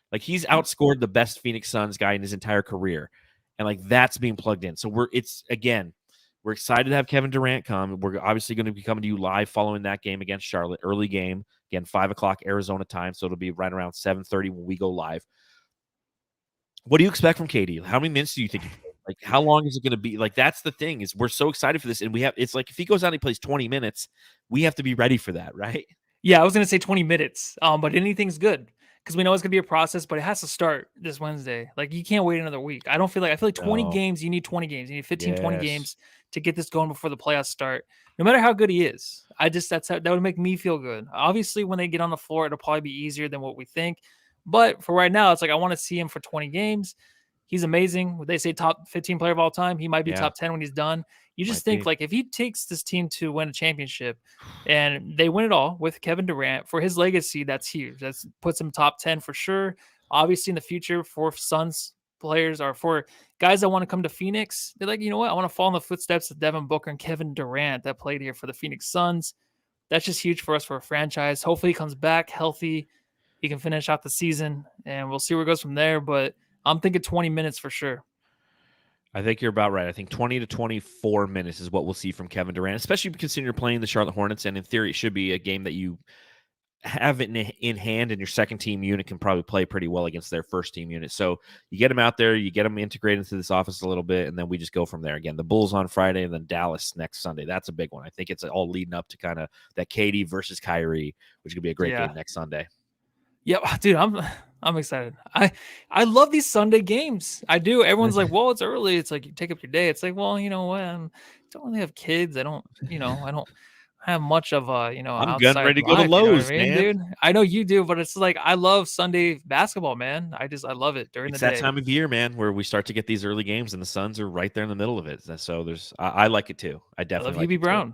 Like, he's outscored the best Phoenix Suns guy in his entire career. And, like, that's being plugged in. So we're excited to have Kevin Durant come. We're obviously going to be coming to you live following that game against Charlotte. Early game. Again, 5 o'clock Arizona time. So it'll be right around 7:30 when we go live. What do you expect from KD? How many minutes do you think? Like, how long is it going to be? Like, that's the thing, is we're so excited for this. And it's like, if he goes out and he plays 20 minutes, we have to be ready for that, right? Yeah, I was going to say 20 minutes, but anything's good, because we know it's going to be a process, but it has to start this Wednesday. Like, you can't wait another week. I feel like 20 games, you need 20 games. You need 15, 20 games to get this going before the playoffs start, no matter how good he is. That would make me feel good. Obviously, when they get on the floor, it'll probably be easier than what we think. But for right now, it's like, I want to see him for 20 games. He's amazing. They say top 15 player of all time. He might be top 10 when he's done. You just think, like, if he takes this team to win a championship and they win it all with Kevin Durant, for his legacy, that's huge. That puts him top 10 for sure. Obviously, in the future, for Suns players, or for guys that want to come to Phoenix, they're like, you know what? I want to follow in the footsteps of Devin Booker and Kevin Durant that played here for the Phoenix Suns. That's just huge for us, for a franchise. Hopefully he comes back healthy. He can finish out the season, and we'll see where it goes from there. But I'm thinking 20 minutes for sure. I think you're about right. I think 20 to 24 minutes is what we'll see from Kevin Durant, especially considering you're playing the Charlotte Hornets, and in theory, it should be a game that you have it in hand, and your second team unit can probably play pretty well against their first team unit. So you get them out there, you get them integrated into this offense a little bit, and then we just go from there. Again, the Bulls on Friday, and then Dallas next Sunday. That's a big one. I think it's all leading up to kind of that KD versus Kyrie, which could be a great game next Sunday. Yeah, dude, I'm excited. I love these Sunday games. I do. Everyone's like, well, it's early. It's like, you take up your day. It's like, well, you know what? I don't really have kids. I don't have much of a, I'm getting ready to go to Lowe's, man. Dude, I know you do, but it's like, I love Sunday basketball, man. I love it during the day. It's that time of year, man, where we start to get these early games, and the Suns are right there in the middle of it. So I like it too. I definitely love Hubie Brown.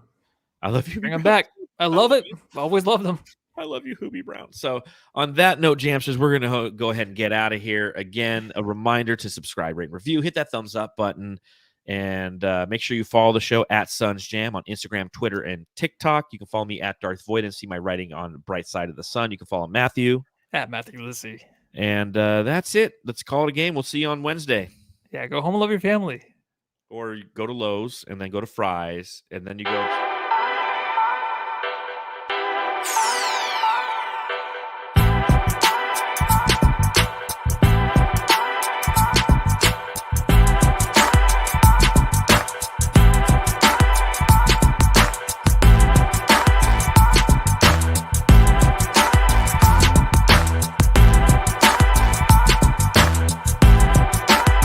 I love you. Bring him back. I love it. Always love them. I love you, Hubie Brown. So on that note, Jamsters, we're going to go ahead and get out of here. Again, a reminder to subscribe, rate, and review. Hit that thumbs up button, and make sure you follow the show at Suns Jam on Instagram, Twitter, and TikTok. You can follow me at Darth Void and see my writing on Bright Side of the Sun. You can follow Matthew. At Matthew Lissy. And that's it. Let's call it a game. We'll see you on Wednesday. Yeah, go home and love your family. Or go to Lowe's, and then go to Fry's, and then you go...